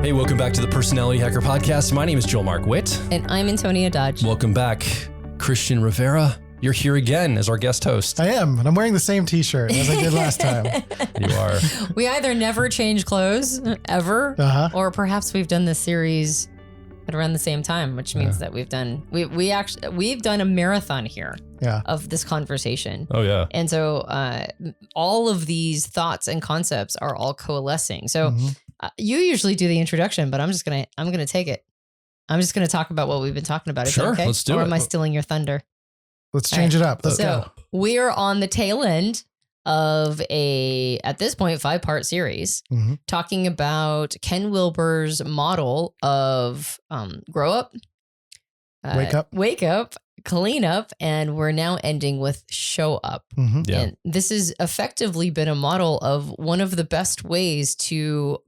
Hey, welcome back to the Personality Hacker Podcast. My name is Joel Mark Witt. And I'm Antonia Dodge. Welcome back, Christian Rivera. You're here again as our guest host. I am, and I'm wearing the same t-shirt as I did last time. You are. We either never change clothes, ever, or perhaps we've done this series at around the same time, which means that we've done a marathon here of this conversation. Oh, yeah. And so all of these thoughts and concepts are all coalescing. So you usually do the introduction, but I'm gonna take it. I'm just gonna talk about what we've been talking about. Is Sure, that okay? let's do it. Or am I stealing your thunder? Let's change it up. Let's so go. we're on the tail end of at this point, 5-part series talking about Ken Wilber's model of grow up, wake up, clean up, and we're now ending with show up. Yeah. And this has effectively been a model of one of the best ways to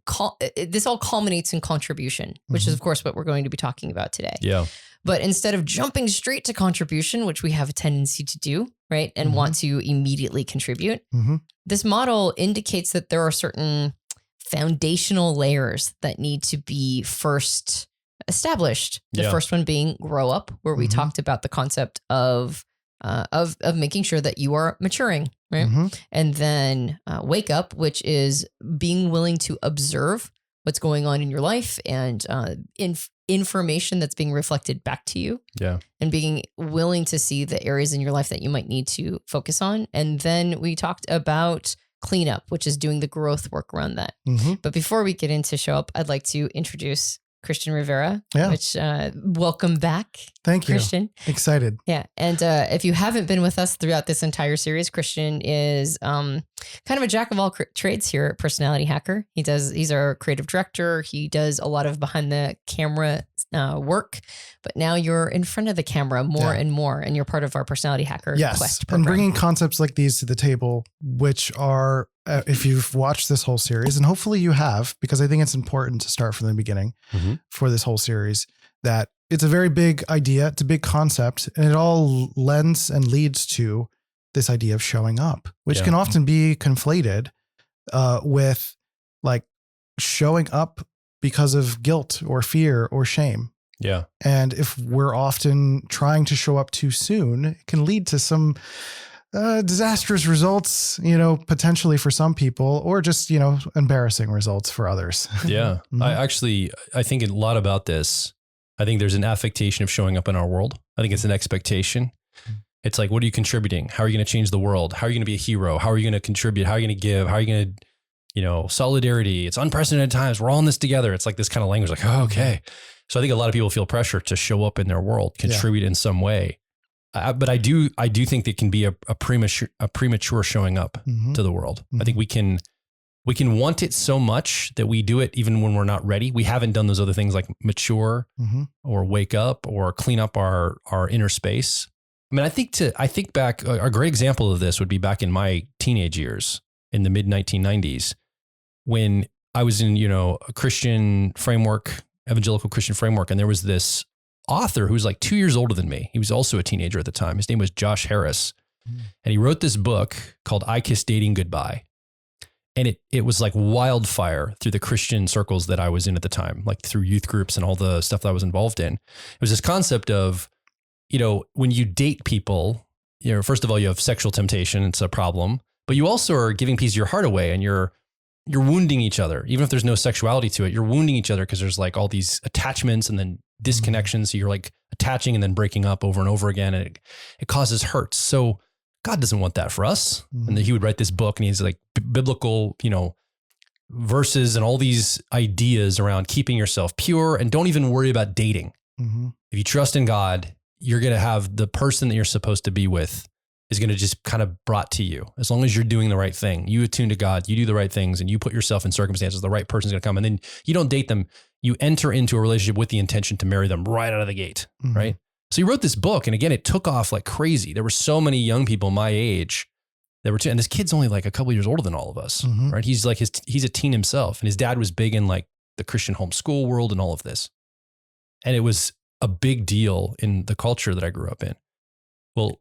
this all culminates in contribution, which is of course what we're going to be talking about today. Yeah. But instead of jumping straight to contribution, which we have a tendency to do, right, and want to immediately contribute, this model indicates that there are certain foundational layers that need to be first established. The first one being grow up, where we talked about the concept of making sure that you are maturing, right? And then wake up, which is being willing to observe what's going on in your life and information that's being reflected back to you. Yeah. And being willing to see the areas in your life that you might need to focus on. And then we talked about cleanup, which is doing the growth work around that. But before we get into show up, I'd like to introduce Christian Rivera, which welcome back. Thank you. Christian. Excited. Yeah. And if you haven't been with us throughout this entire series, Christian is kind of a jack of all trades here at Personality Hacker. He's our creative director. He does a lot of behind the camera work, but now you're in front of the camera more and more, and you're part of our Personality Hacker Quest program. And bringing concepts like these to the table, which are, if you've watched this whole series, and hopefully you have, because I think it's important to start from the beginning for this whole series, that it's a very big idea. It's a big concept, and it all lends and leads to this idea of showing up, which can often be conflated with like showing up because of guilt or fear or shame. Yeah. And if we're often trying to show up too soon, it can lead to some disastrous results, potentially for some people, or just, embarrassing results for others. Yeah. I think a lot about this. I think there's an affectation of showing up in our world. I think it's an expectation. It's like, what are you contributing? How are you going to change the world? How are you going to be a hero? How are you going to contribute? How are you going to give? How are you going to, solidarity? It's unprecedented times. We're all in this together. It's like this kind of language, like, oh, okay. So I think a lot of people feel pressure to show up in their world, contribute in some way. But I do think it can be a premature showing up to the world. I think we can want it so much that we do it even when we're not ready. We haven't done those other things like mature or wake up or clean up our inner space. I mean, I think back, a great example of this would be back in my teenage years in the mid 1990s when I was in, a Christian framework, evangelical Christian framework. And there was this author who was like 2 years older than me. He was also a teenager at the time. His name was Josh Harris. And he wrote this book called I Kissed Dating Goodbye. And it was like wildfire through the Christian circles that I was in at the time, like through youth groups and all the stuff that I was involved in. It was this concept of, when you date people, first of all, you have sexual temptation. It's a problem, but you also are giving pieces of your heart away and you're wounding each other. Even if there's no sexuality to it, you're wounding each other because there's like all these attachments and then disconnections. So you're like attaching and then breaking up over and over again. And it causes hurts. So God doesn't want that for us. And then he would write this book and he's like biblical, verses and all these ideas around keeping yourself pure and don't even worry about dating. If you trust in God, you're going to have the person that you're supposed to be with is going to just kind of brought to you. As long as you're doing the right thing, you attune to God, you do the right things and you put yourself in circumstances, the right person's going to come. And then you don't date them. You enter into a relationship with the intention to marry them right out of the gate. Right. So he wrote this book. And again, it took off like crazy. There were so many young people my age that were, and this kid's only like a couple years older than all of us. Right. He's like, he's a teen himself and his dad was big in like the Christian homeschool world and all of this. And it was a big deal in the culture that I grew up in. Well,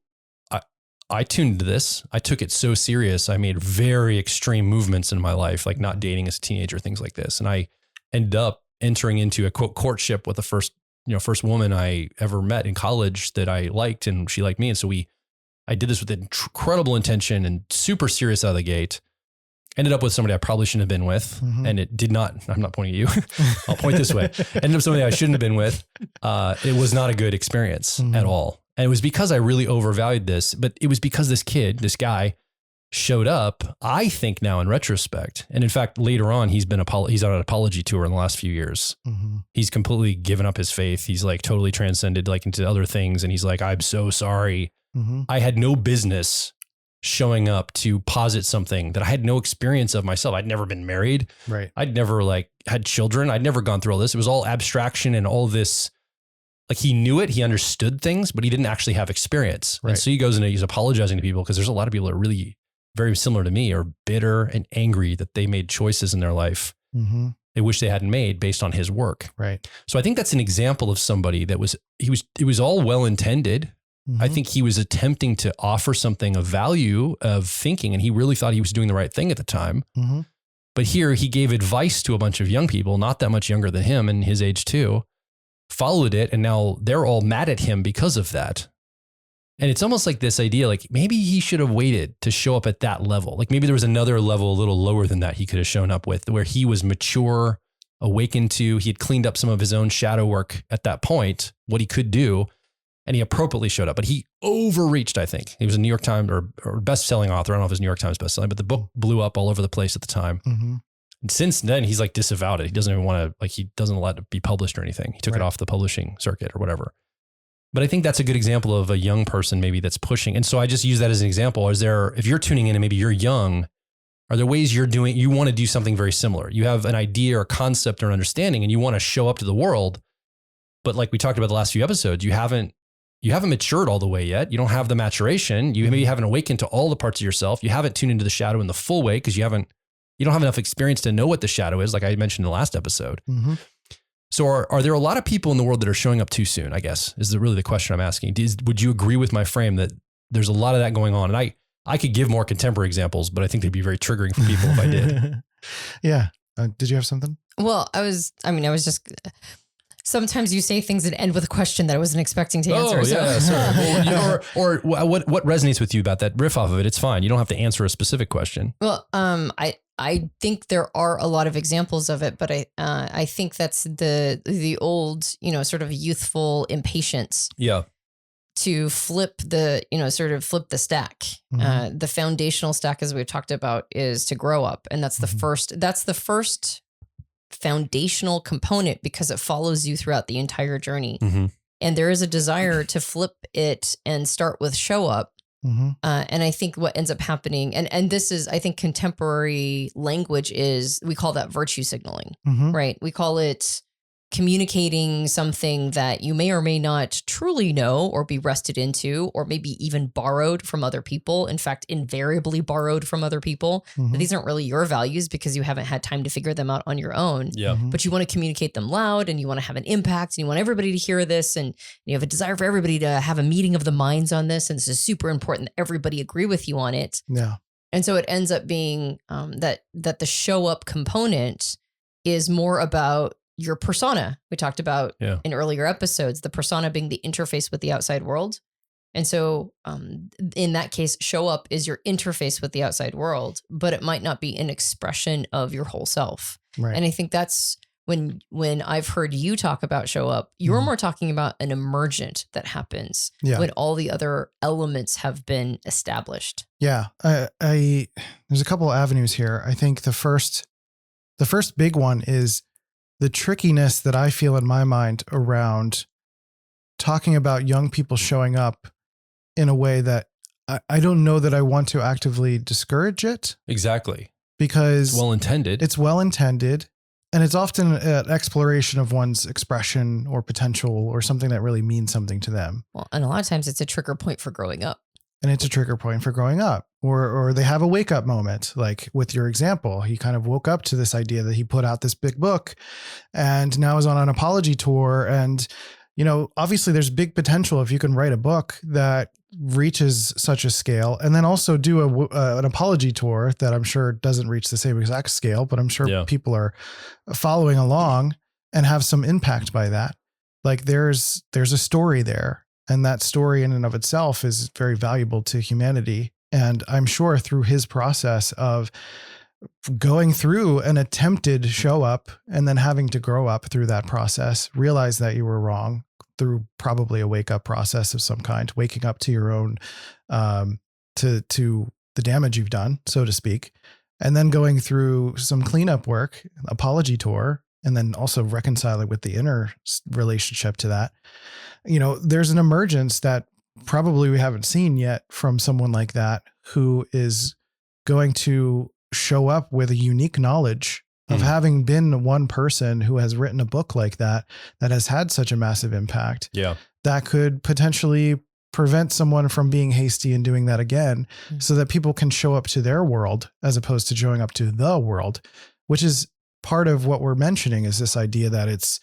I tuned into this. I took it so serious. I made very extreme movements in my life, like not dating as a teenager, things like this. And I ended up entering into a quote courtship with the first woman I ever met in college that I liked, and she liked me. And so I did this with incredible intention and super serious out of the gate. Ended up with somebody I probably shouldn't have been with. And it did not, I'm not pointing at you. I'll point this way. Ended up somebody I shouldn't have been with. It was not a good experience at all. And it was because I really overvalued this, but it was because this guy showed up, I think now in retrospect. And in fact, later on, he's on an apology tour in the last few years. He's completely given up his faith. He's like totally transcended like into other things. And he's like, I'm so sorry. I had no business showing up to posit something that I had no experience of myself. I'd never been married. Right. I'd never like had children. I'd never gone through all this. It was all abstraction and all this, like he knew it, he understood things, but he didn't actually have experience. Right. And so he goes and he's apologizing to people because there's a lot of people that are really very similar to me, are bitter and angry that they made choices in their life they wish they hadn't made based on his work. Right. So I think that's an example of somebody that it was all well-intended. I think he was attempting to offer something of value of thinking, and he really thought he was doing the right thing at the time. But here he gave advice to a bunch of young people, not that much younger than him and his age too, followed it. And now they're all mad at him because of that. And it's almost like this idea, like maybe he should have waited to show up at that level. Like maybe there was another level a little lower than that he could have shown up with, where he was mature, awakened to, he had cleaned up some of his own shadow work at that point, what he could do. And he appropriately showed up, but he overreached, I think. He was a New York Times or best-selling author. I don't know if it's New York Times best-selling, but the book blew up all over the place at the time. And since then, he's like disavowed it. He doesn't even want to, like, he doesn't let it be published or anything. He took it off the publishing circuit or whatever. But I think that's a good example of a young person maybe that's pushing. And so I just use that as an example. If you're tuning in and maybe you're young, are there ways you want to do something very similar? You have an idea or concept or understanding and you want to show up to the world. But like we talked about the last few episodes, you haven't matured all the way yet. You don't have the maturation. You maybe haven't awakened to all the parts of yourself. You haven't tuned into the shadow in the full way because you don't have enough experience to know what the shadow is, like I mentioned in the last episode. So are there a lot of people in the world that are showing up too soon, I guess, is really the question I'm asking. Would you agree with my frame that there's a lot of that going on? And I could give more contemporary examples, but I think they'd be very triggering for people if I did. Yeah. Did you have something? Well, I was just... Sometimes you say things that end with a question that I wasn't expecting to answer. Oh, yeah, sorry. Or what resonates with you about that? Riff off of it. It's fine. You don't have to answer a specific question. Well, I think there are a lot of examples of it, but I think that's the old, sort of youthful impatience. Yeah. To flip the stack. The foundational stack, as we've talked about, is to grow up. And that's the first foundational component because it follows you throughout the entire journey. And there is a desire to flip it and start with show up. And I think what ends up happening, and this is, I think contemporary language we call that virtue signaling, right? We call it communicating something that you may or may not truly know or be wrested into, or maybe even borrowed from other people. In fact, invariably borrowed from other people. These aren't really your values because you haven't had time to figure them out on your own. Yeah. But you want to communicate them loud and you want to have an impact and you want everybody to hear this. And you have a desire for everybody to have a meeting of the minds on this. And this is super important that everybody agree with you on it. Yeah. And so it ends up being that the show up component is more about your persona. We talked about in earlier episodes, the persona being the interface with the outside world. And so in that case, show up is your interface with the outside world, but it might not be an expression of your whole self. Right. And I think that's when I've heard you talk about show up, you're more talking about an emergent that happens when all the other elements have been established. Yeah. There's a couple of avenues here. I think the first big one is the trickiness that I feel in my mind around talking about young people showing up in a way that I don't know that I want to actively discourage it. Exactly. Because it's well-intended. It's well-intended. And it's often an exploration of one's expression or potential or something that really means something to them. Well, and a lot of times it's a trigger point for growing up. And it's a trigger point for growing up, or they have a wake up moment. Like with your example, he kind of woke up to this idea that he put out this big book and now is on an apology tour. And, obviously there's big potential if you can write a book that reaches such a scale and then also do an apology tour that I'm sure doesn't reach the same exact scale, but I'm sure people are following along. and have some impact by that. Like there's a story there, and that story in and of itself is very valuable to humanity. And I'm sure through his process of going through an attempted show up and then having to grow up through that process, realize that you were wrong through probably a wake up process of some kind, waking up to your own, to the damage you've done, so to speak, and then going through some cleanup work, apology tour, and then also reconciling with the inner relationship to that. You know, there's an emergence that probably we haven't seen yet from someone like that, who is going to show up with a unique knowledge of having been one person who has written a book like that has had such a massive impact. Yeah. That could potentially prevent someone from being hasty and doing that again, so that people can show up to their world as opposed to showing up to the world, which is part of what we're mentioning, is this idea that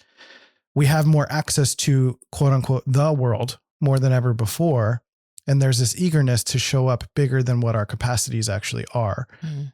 we have more access to quote unquote the world more than ever before. And there's this eagerness to show up bigger than what our capacities actually are,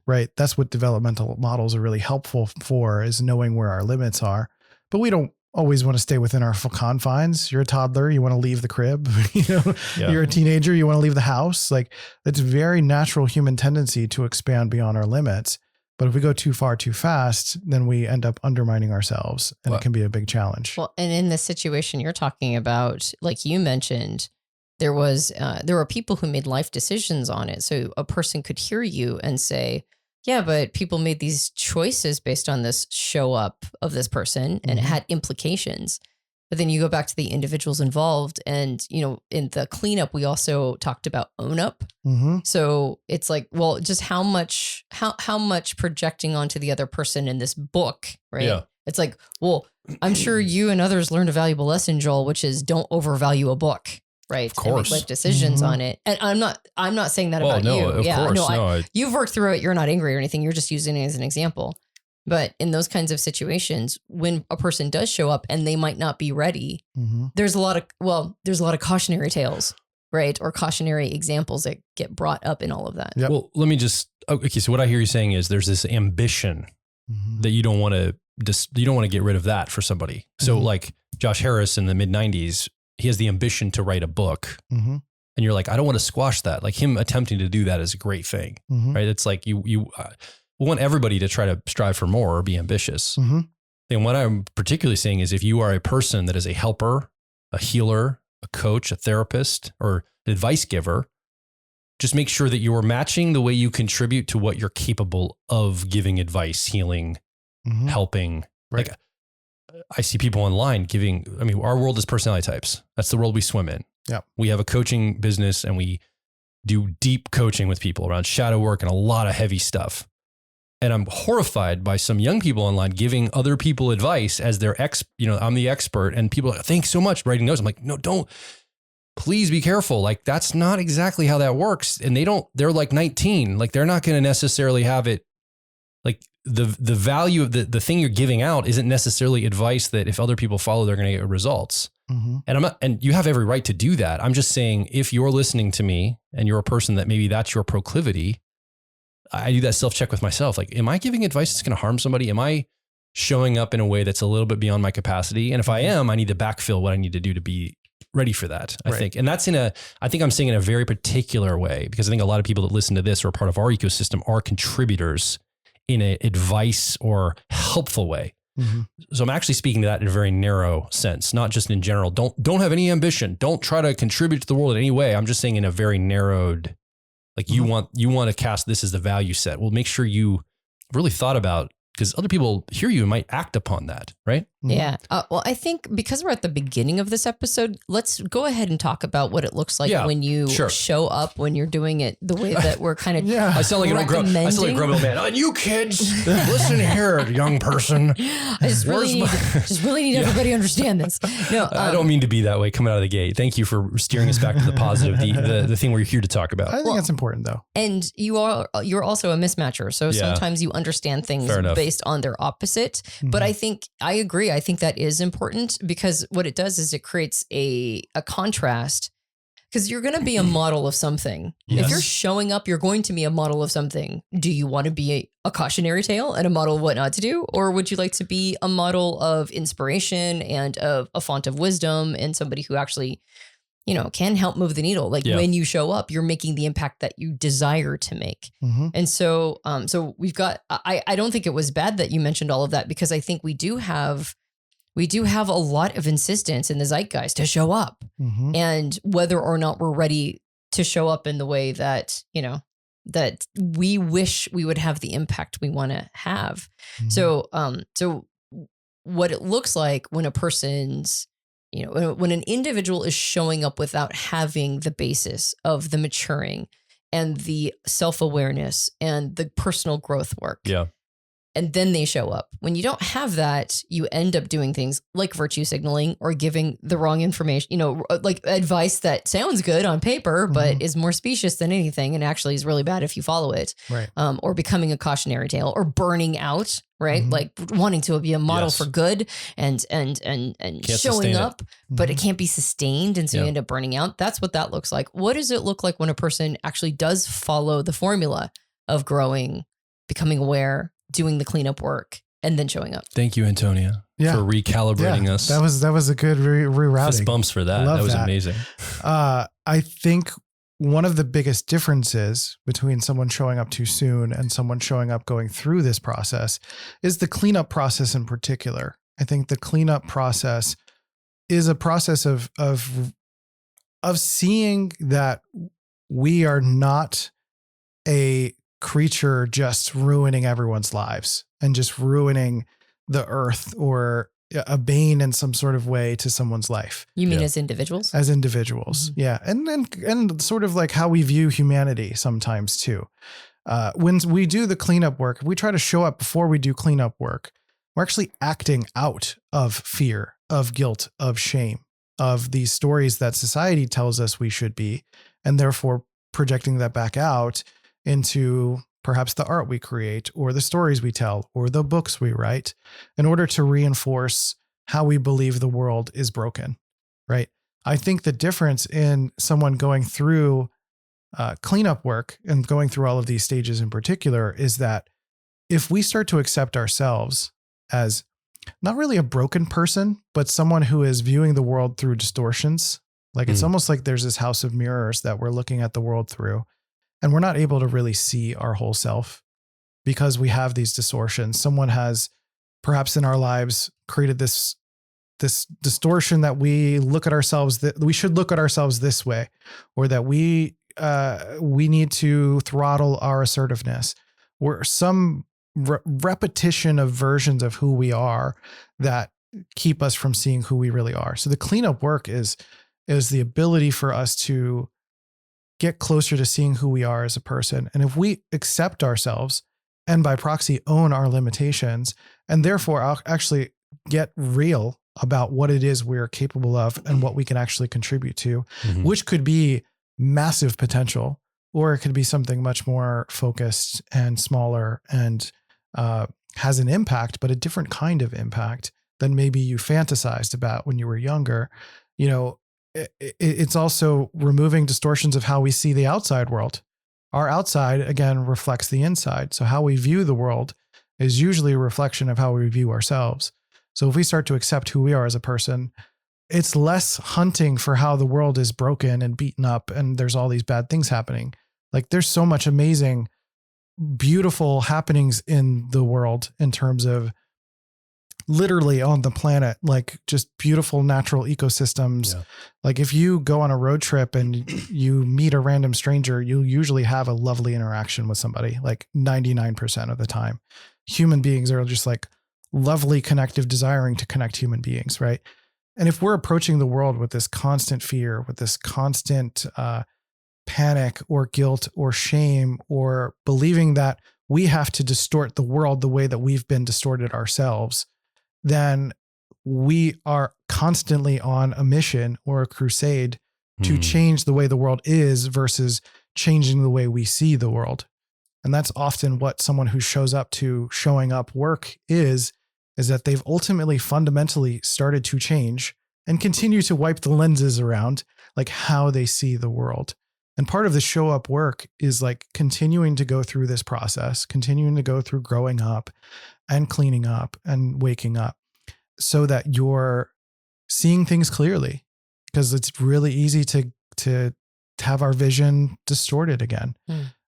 right? That's what developmental models are really helpful for, is knowing where our limits are. But we don't always want to stay within our confines. You're a toddler, you want to leave the crib, You're a teenager, you want to leave the house. Like, it's a very natural human tendency to expand beyond our limits. But if we go too far, too fast, then we end up undermining ourselves, and it can be a big challenge. Well, and in the situation you're talking about, like you mentioned, there were people who made life decisions on it. So a person could hear you and say, yeah, but people made these choices based on this show up of this person, and it had implications. But then you go back to the individuals involved, and, you know, in the cleanup, we also talked about own up. So it's like, well, just how much projecting onto the other person in this book, right? Yeah. It's like, well, I'm sure you and others learned a valuable lesson, Joel, which is don't overvalue a book. Right. Of course. And make life decisions on it. And I'm not saying that about you. Of course. You've worked through it. You're not angry or anything. You're just using it as an example. But in those kinds of situations, when a person does show up and they might not be ready, there's a lot of cautionary tales, right? Or cautionary examples that get brought up in all of that. Yep. Well, let me so what I hear you saying is there's this ambition that you don't want to get rid of that for somebody. So like Josh Harris in the mid-90s, he has the ambition to write a book, and you're like, I don't want to squash that. Like, him attempting to do that is a great thing, right? It's like we want everybody to try to strive for more or be ambitious. And what I'm particularly saying is, if you are a person that is a helper, a healer, a coach, a therapist, or an advice giver, just make sure that you are matching the way you contribute to what you're capable of giving advice, healing, helping. Right. Like, I see people online our world is personality types. That's the world we swim in. Yeah. We have a coaching business, and we do deep coaching with people around shadow work and a lot of heavy stuff. And I'm horrified by some young people online giving other people advice as their I'm the expert, and people are like, thanks so much, writing notes. I'm like, no, don't, please be careful. Like, that's not exactly how that works. And they're like 19, like, they're not going to necessarily have it. Like, the value of the thing you're giving out isn't necessarily advice that if other people follow, they're going to get results. And you have every right to do that. I'm just saying, if you're listening to me and you're a person that maybe that's your proclivity, I do that self-check with myself. Like, am I giving advice that's going to harm somebody? Am I showing up in a way that's a little bit beyond my capacity? And if I am, I need to backfill what I need to do to be ready for that, I think. And that's I think I'm saying in a very particular way, because I think a lot of people that listen to this or are part of our ecosystem are contributors in an advice or helpful way. So I'm actually speaking to that in a very narrow sense, not just in general. Don't have any ambition. Don't try to contribute to the world in any way. I'm just saying in a very narrowed, like, you want to cast this as the value set. Well, make sure you really thought about, because other people hear you and might act upon that, right? Yeah. Well, I think because we're at the beginning of this episode, let's go ahead and talk about what it looks like when you show up, when you're doing it the way that we're kind of I sound like a grumpy old man. And you kids, listen here, young person. I just really need everybody to understand this. No, I don't mean to be that way coming out of the gate. Thank you for steering us back to the positive, the thing we're here to talk about. I think that's important, though. And you're also a mismatcher. So sometimes you understand things based on their opposite. But I think I agree. I think that is important, because what it does is it creates a contrast Because you're going to be a model of something. Yes. If you're showing up, you're going to be a model of something. Do you want to be a cautionary tale and a model of what not to do? Or would you like to be a model of inspiration and of a font of wisdom and somebody who actually, can help move the needle? Like when you show up, you're making the impact that you desire to make. Mm-hmm. And so we've got, I don't think it was bad that you mentioned all of that, because I think we do have a lot of insistence in the zeitgeist to show up, Mm-hmm. and whether or not we're ready to show up in the way that, that we wish we would have the impact we want to have. Mm-hmm. So what it looks like when a person's, when an individual is showing up without having the basis of the maturing and the self-awareness and the personal growth work. Yeah. And then they show up. When you don't have that, you end up doing things like virtue signaling or giving the wrong information, like advice that sounds good on paper, but is more specious than anything and actually is really bad if you follow it. Right. Or becoming a cautionary tale or burning out, right? Mm-hmm. Like wanting to be a model Yes. for good and Can't showing sustain up, but it can't be sustained. And so Yeah. you end up burning out. That's what that looks like. What does it look like when a person actually does follow the formula of growing, becoming aware, doing the cleanup work, and then showing up? Thank you, Antonia, Yeah. for recalibrating us. That was a good rerouting. Fist bumps for that. Love That was that. amazing. I think one of the biggest differences between someone showing up too soon and someone showing up going through this process is the cleanup process in particular. I think the cleanup process is a process of seeing that we are not a creature just ruining everyone's lives and just ruining the earth or a bane in some sort of way to someone's life. You mean Yeah. as individuals? As individuals. Yeah. And sort of like how we view humanity sometimes too. When we do the cleanup work, if we try to show up before we do cleanup work, we're actually acting out of fear, of guilt, of shame, of these stories that society tells us we should be, and therefore projecting that back out into perhaps the art we create or the stories we tell or the books we write in order to reinforce how we believe the world is broken, right? I think the difference in someone going through cleanup work and going through all of these stages in particular is that if we start to accept ourselves as not really a broken person, but someone who is viewing the world through distortions, like it's almost like there's this house of mirrors that we're looking at the world through, and we're not able to really see our whole self because we have these distortions. Someone has perhaps in our lives created this distortion that we look at ourselves, that we should look at ourselves this way, or that we need to throttle our assertiveness, or some repetition of versions of who we are that keep us from seeing who we really are. So the cleanup work is the ability for us to get closer to seeing who we are as a person. And if we accept ourselves and by proxy own our limitations, and therefore actually get real about what it is we're capable of and what we can actually contribute to, which could be massive potential, or it could be something much more focused and smaller and has an impact, but a different kind of impact than maybe you fantasized about when you were younger. It's also removing distortions of how we see the outside world. Our outside, again, reflects the inside. So how we view the world is usually a reflection of how we view ourselves. So if we start to accept who we are as a person, it's less hunting for how the world is broken and beaten up and there's all these bad things happening. Like there's so much amazing, beautiful happenings in the world in terms of literally on the planet, like just beautiful natural ecosystems. Yeah. Like if you go on a road trip and you meet a random stranger, you'll usually have a lovely interaction with somebody, like 99% of the time. Human beings are just like lovely, connective, desiring to connect human beings, right? And if we're approaching the world with this constant fear, with this constant panic or guilt or shame, or believing that we have to distort the world the way that we've been distorted ourselves, then we are constantly on a mission or a crusade to change the way the world is versus changing the way we see the world. And that's often what someone who shows up to showing up work is that they've ultimately fundamentally started to change and continue to wipe the lenses around. like how they see the world. And part of the show up work is like continuing to go through this process, continuing to go through growing up and cleaning up and waking up so that you're seeing things clearly, because it's really easy to have our vision distorted again.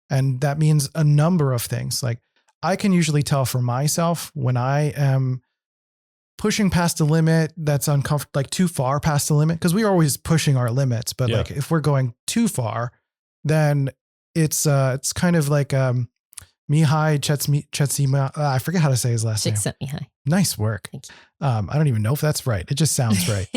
And that means a number of things. Like I can usually tell for myself when I am pushing past a limit that's uncomfortable, like too far past the limit, because we are always pushing our limits. But like if we're going too far, then it's kind of like Mihai Csikszentmihalyi. I forget how to say his last name. Csikszentmihalyi. Nice work. Thank you. I don't even know if that's right. It just sounds right.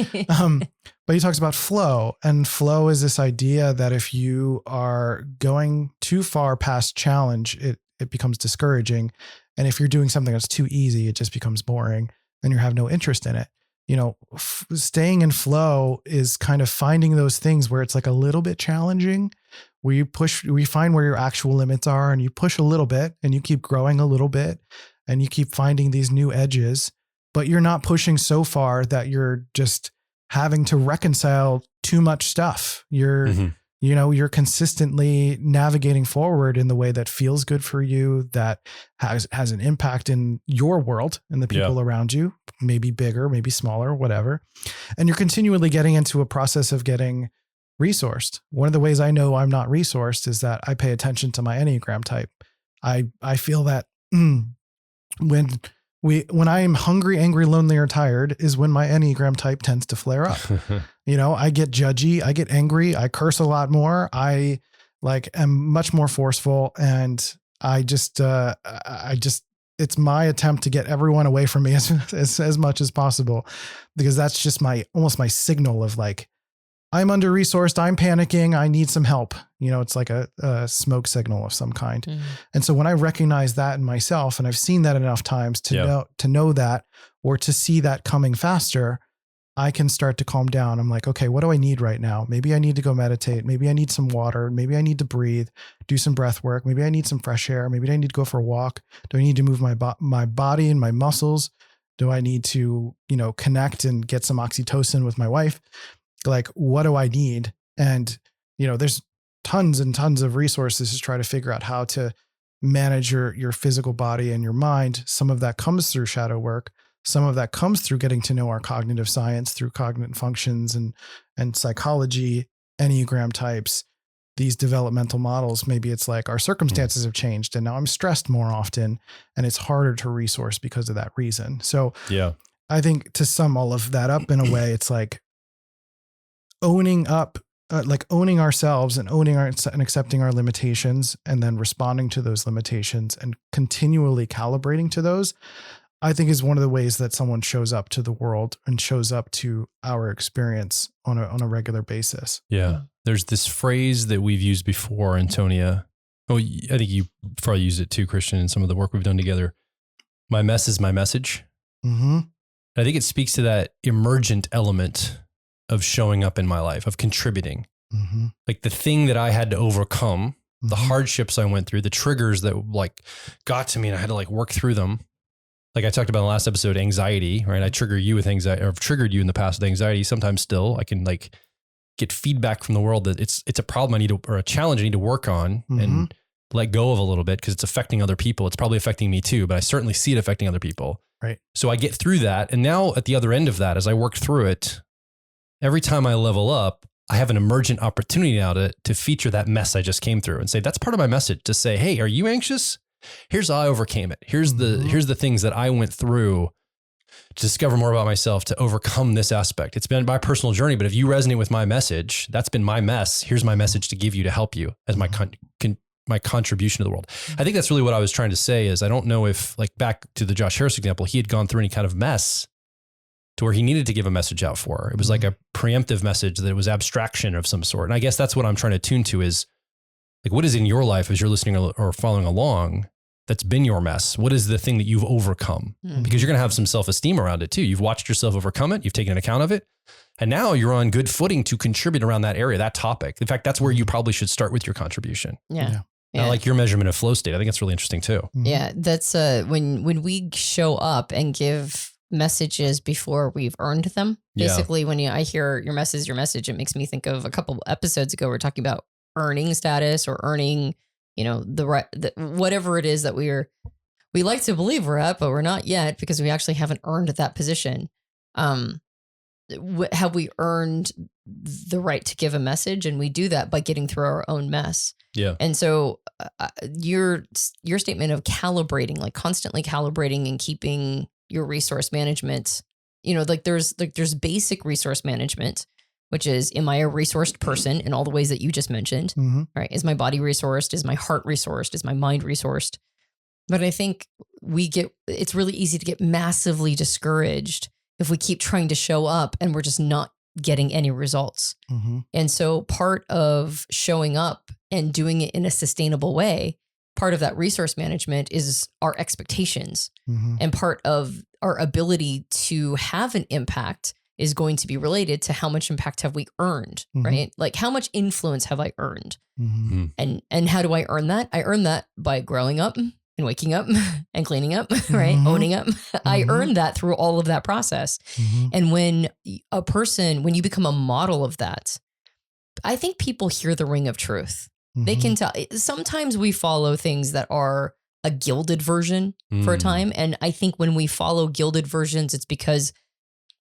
But he talks about flow, and flow is this idea that if you are going too far past challenge, it becomes discouraging. And if you're doing something that's too easy, it just becomes boring and you have no interest in it. You know, staying in flow is kind of finding those things where it's like a little bit challenging, where we find where your actual limits are and you push a little bit and you keep growing a little bit and you keep finding these new edges, but you're not pushing so far that you're just having to reconcile too much stuff. You're consistently navigating forward in the way that feels good for you, that has an impact in your world and the people around you, maybe bigger, maybe smaller, whatever. And you're continually getting into a process of getting resourced. One of the ways I know I'm not resourced is that I pay attention to my Enneagram type. I feel that when I am hungry, angry, lonely, or tired is when my Enneagram type tends to flare up. I get judgy, I get angry, I curse a lot more. I am much more forceful, and it's my attempt to get everyone away from me as much as possible, because that's just almost my signal of like, I'm under-resourced, I'm panicking, I need some help. It's like a smoke signal of some kind. And so when I recognize that in myself, and I've seen that enough times to know that, or to see that coming faster, I can start to calm down. I'm like, okay, what do I need right now? Maybe I need to go meditate. Maybe I need some water. Maybe I need to breathe, do some breath work. Maybe I need some fresh air. Maybe I need to go for a walk. Do I need to move my body and my muscles? Do I need to, connect and get some oxytocin with my wife? Like, what do I need? And, there's tons and tons of resources to try to figure out how to manage your physical body and your mind. Some of that comes through shadow work. Some of that comes through getting to know our cognitive science through cognitive functions and psychology, Enneagram types, these developmental models. Maybe it's like our circumstances have changed and now I'm stressed more often and it's harder to resource because of that reason. So I think to sum all of that up in a way, it's like owning ourselves and and accepting our limitations, and then responding to those limitations and continually calibrating to those, I think is one of the ways that someone shows up to the world and shows up to our experience on a regular basis. Yeah. There's this phrase that we've used before, Antonia. Oh, I think you probably use it too, Christian, in some of the work we've done together. My mess is my message. Mm-hmm. I think it speaks to that emergent element of showing up in my life, of contributing. Mm-hmm. Like the thing that I had to overcome, the hardships I went through, the triggers that got to me and I had to work through them. Like I talked about in the last episode, anxiety, right? I trigger you with anxiety, or I've triggered you in the past with anxiety. Sometimes still I can get feedback from the world that it's a problem or a challenge I need to work on and let go of a little bit because it's affecting other people. It's probably affecting me too, but I certainly see it affecting other people. Right. So I get through that. And now at the other end of that, as I work through it, every time I level up, I have an emergent opportunity now to feature that mess I just came through and say, that's part of my message, to say, hey, are you anxious? Here's how I overcame it. Here's the things that I went through to discover more about myself, to overcome this aspect. It's been my personal journey, but if you resonate with my message, that's been my mess. Here's my message to give you, to help you as my contribution to the world. I think that's really what I was trying to say is I don't know if, back to the Josh Harris example, he had gone through any kind of mess to where he needed to give a message out for. It was like a preemptive message that was abstraction of some sort. And I guess that's what I'm trying to tune to is what is in your life as you're listening or following along that's been your mess? What is the thing that you've overcome? Because you're going to have some self-esteem around it too. You've watched yourself overcome it. You've taken account of it. And now you're on good footing to contribute around that area, that topic. In fact, that's where you probably should start with your contribution. Yeah. I like your measurement of flow state. I think that's really interesting too. Yeah. That's when we show up and give messages before we've earned them. Yeah. Basically, when I hear your message, it makes me think of a couple episodes ago, we were talking about earning status or earning, whatever it is that we like to believe we're at, but we're not yet because we actually haven't earned that position. Have we earned the right to give a message? And we do that by getting through our own mess. Yeah. And so your statement of calibrating, like constantly calibrating and keeping your resource management, there's basic resource management, which is, am I a resourced person in all the ways that you just mentioned? Mm-hmm. Right? Is my body resourced? Is my heart resourced? Is my mind resourced? But I think it's really easy to get massively discouraged if we keep trying to show up and we're just not getting any results. Mm-hmm. And so part of showing up and doing it in a sustainable way, part of that resource management is our expectations. Mm-hmm. And part of our ability to have an impact is going to be related to how much impact have we earned, Mm-hmm. right? Like how much influence have I earned? Mm-hmm. And how do I earn that? I earn that by growing up and waking up and cleaning up, right? Mhm. Owning up. I Mhm. earned that through all of that process. Mm-hmm. And when you become a model of that, I think people hear the ring of truth. They can tell. Sometimes we follow things that are a gilded version for a time. And I think when we follow gilded versions, it's because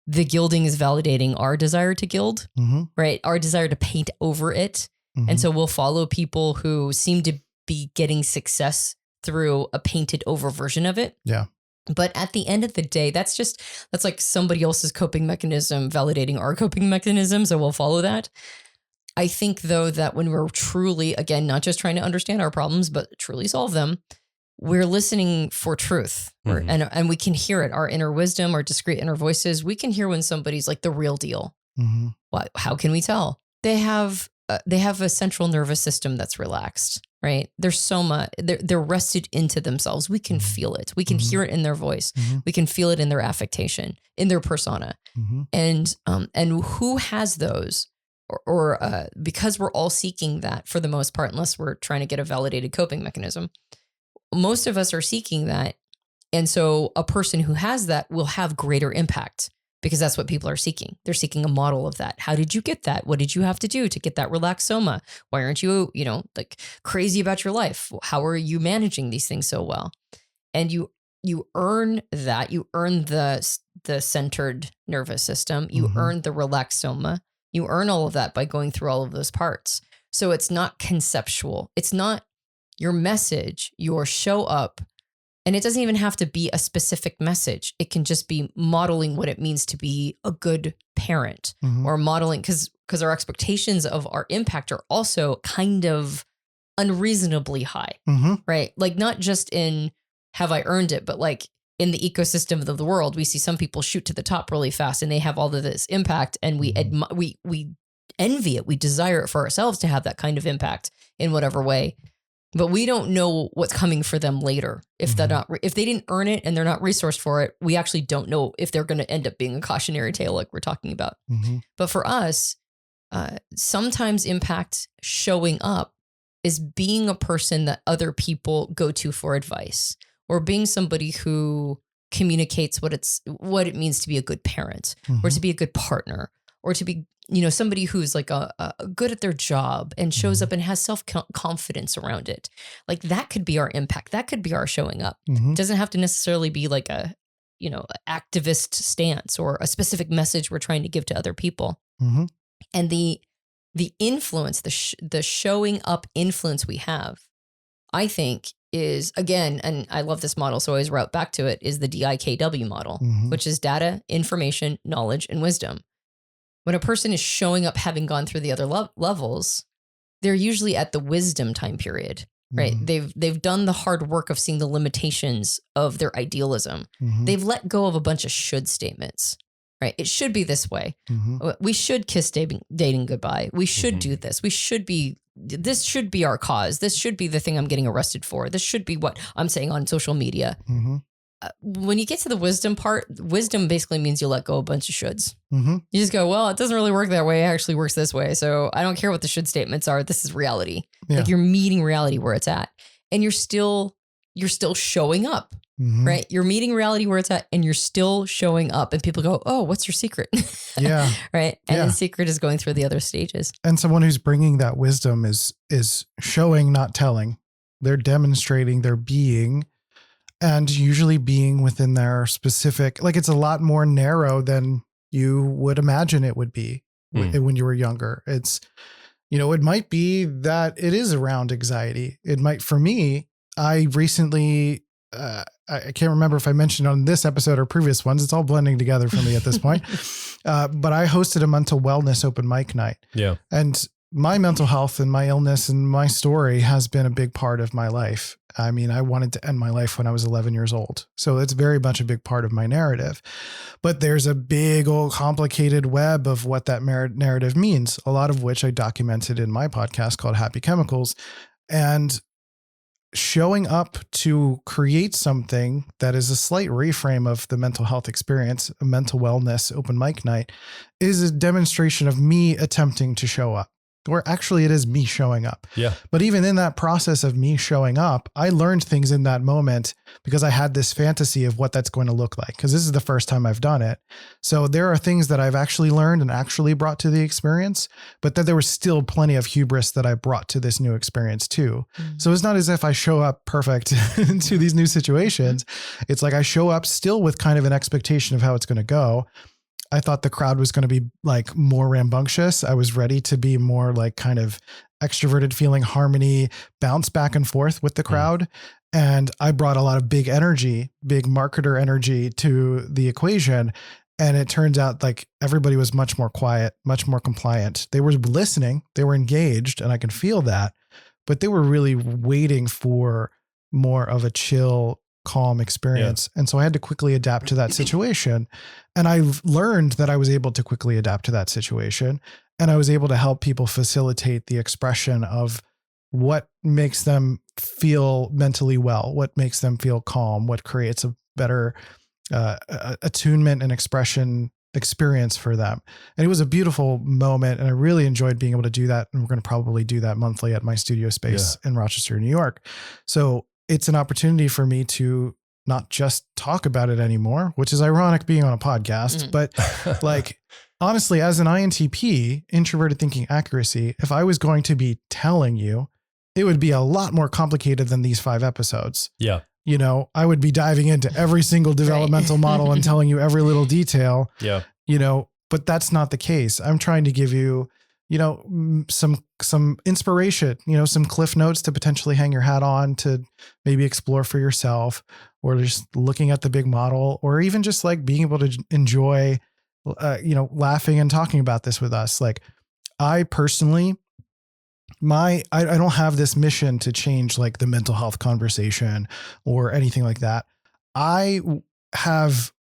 the gilding is validating our desire to gild, Mm-hmm. right? Our desire to paint over it. Mm-hmm. And so we'll follow people who seem to be getting success through a painted over version of it. Yeah. But at the end of the day, that's like somebody else's coping mechanism validating our coping mechanism. So we'll follow that. I think though that when we're truly, again, not just trying to understand our problems, but truly solve them, we're listening for truth. Mhm. And we can hear it, our inner wisdom, our discrete inner voices. We can hear when somebody's like the real deal. Mm-hmm. How can we tell? They have a central nervous system that's relaxed, right? There's so much, they're rested into themselves. We can feel it. We can Mhm. hear it in their voice. Mm-hmm. We can feel it in their affectation, in their persona. Mm-hmm. And who has those? Or because we're all seeking that for the most part, unless we're trying to get a validated coping mechanism, most of us are seeking that. And so a person who has that will have greater impact because that's what people are seeking. They're seeking a model of that. How did you get that? What did you have to do to get that relaxed soma? Why aren't you, like crazy about your life? How are you managing these things so well? And you earn that. You earn the centered nervous system. You Mhm. earn the relaxed soma. You earn all of that by going through all of those parts. So it's not conceptual. It's not your message, your show up. And it doesn't even have to be a specific message. It can just be modeling what it means to be a good parent Mhm. or modeling because our expectations of our impact are also kind of unreasonably high, Mm-hmm. right? Like not just in have I earned it, but like in the ecosystem of the world, we see some people shoot to the top really fast and they have all of this impact and we envy it. We desire it for ourselves to have that kind of impact in whatever way. But we don't know what's coming for them later. If if they didn't earn it and they're not resourced for it, we actually don't know if they're going to end up being a cautionary tale like we're talking about. Mm-hmm. But for us, sometimes impact showing up is being a person that other people go to for advice, or being somebody who communicates what it means to be a good parent, or to be a good partner, or to be somebody who's like a good at their job and shows up and has self-confidence around it. Like that could be our impact. That could be our showing up. Mm-hmm. It doesn't have to necessarily be like a activist stance or a specific message we're trying to give to other people. Mm-hmm. And the influence, the showing up influence we have, I think is, again, and I love this model, so I always route back to it, is the DIKW model, Mhm. which is data, information, knowledge, and wisdom. When a person is showing up having gone through the other levels, they're usually at the wisdom time period, right? Mhm. They've done the hard work of seeing the limitations of their idealism. Mhm. They've let go of a bunch of should statements, right? It should be this way. Mhm. We should kiss dating goodbye. We should do this. This should be our cause. This should be the thing I'm getting arrested for. This should be what I'm saying on social media. Mhm. When you get to the wisdom part, wisdom basically means you let go a bunch of shoulds. Mhm. You just go, well, it doesn't really work that way. It actually works this way. So I don't care what the should statements are. This is reality. Yeah. Like you're meeting reality where it's at. And you're still you're still showing up, Mhm. right? You're meeting reality where it's at and you're still showing up, and people go, oh, what's your secret? Yeah. Right. And Yeah. the secret is going through the other stages. And someone who's bringing that wisdom is showing, not telling. They're demonstrating their being, and usually being within their specific, like it's a lot more narrow than you would imagine it would be when you were younger. It's, it might be that it is around anxiety. It might, for me, I recently, I can't remember if I mentioned on this episode or previous ones. It's all blending together for me at this point. But I hosted a mental wellness open mic night. Yeah. And my mental health and my illness and my story has been a big part of my life. I mean, I wanted to end my life when I was 11 years old. So it's very much a big part of my narrative. But there's a big old complicated web of what that narrative means, a lot of which I documented in my podcast called Happy Chemicals. And showing up to create something that is a slight reframe of the mental health experience, a mental wellness open mic night, is a demonstration of me attempting to show up. Or actually, it is me showing up. Yeah. But even in that process of me showing up, I learned things in that moment because I had this fantasy of what that's going to look like, because this is the first time I've done it. So there are things that I've actually learned and actually brought to the experience, but that there was still plenty of hubris that I brought to this new experience too. Mm-hmm. So it's not as if I show up perfect into these new situations. It's like I show up still with kind of an expectation of how it's going to go. I thought the crowd was going to be like more rambunctious. I was ready to be more like kind of extroverted, feeling harmony, bounce back and forth with the crowd. And I brought a lot of big energy, big marketer energy to the equation. And it turns out like everybody was much more quiet, much more compliant. They were listening, they were engaged, and I can feel that, but they were really waiting for more of a chill, calm experience. Yeah. And so I had to quickly adapt to that situation. And I've learned that I was able to quickly adapt to that situation. And I was able to help people facilitate the expression of what makes them feel mentally well, what makes them feel calm, what creates a better attunement and expression experience for them. And it was a beautiful moment. And I really enjoyed being able to do that. And we're going to probably do that monthly at my studio space in Rochester, New York. So it's an opportunity for me to not just talk about it anymore, which is ironic being on a podcast, but like, honestly, as an INTP, introverted thinking accuracy, if I was going to be telling you, it would be a lot more complicated than these 5 episodes. Yeah. I would be diving into every single developmental model and telling you every little detail. Yeah. But that's not the case. I'm trying to give you, some inspiration, some cliff notes to potentially hang your hat on, to maybe explore for yourself, or just looking at the big model, or even just like being able to enjoy, laughing and talking about this with us. Like I personally, I don't have this mission to change like the mental health conversation or anything like that. I have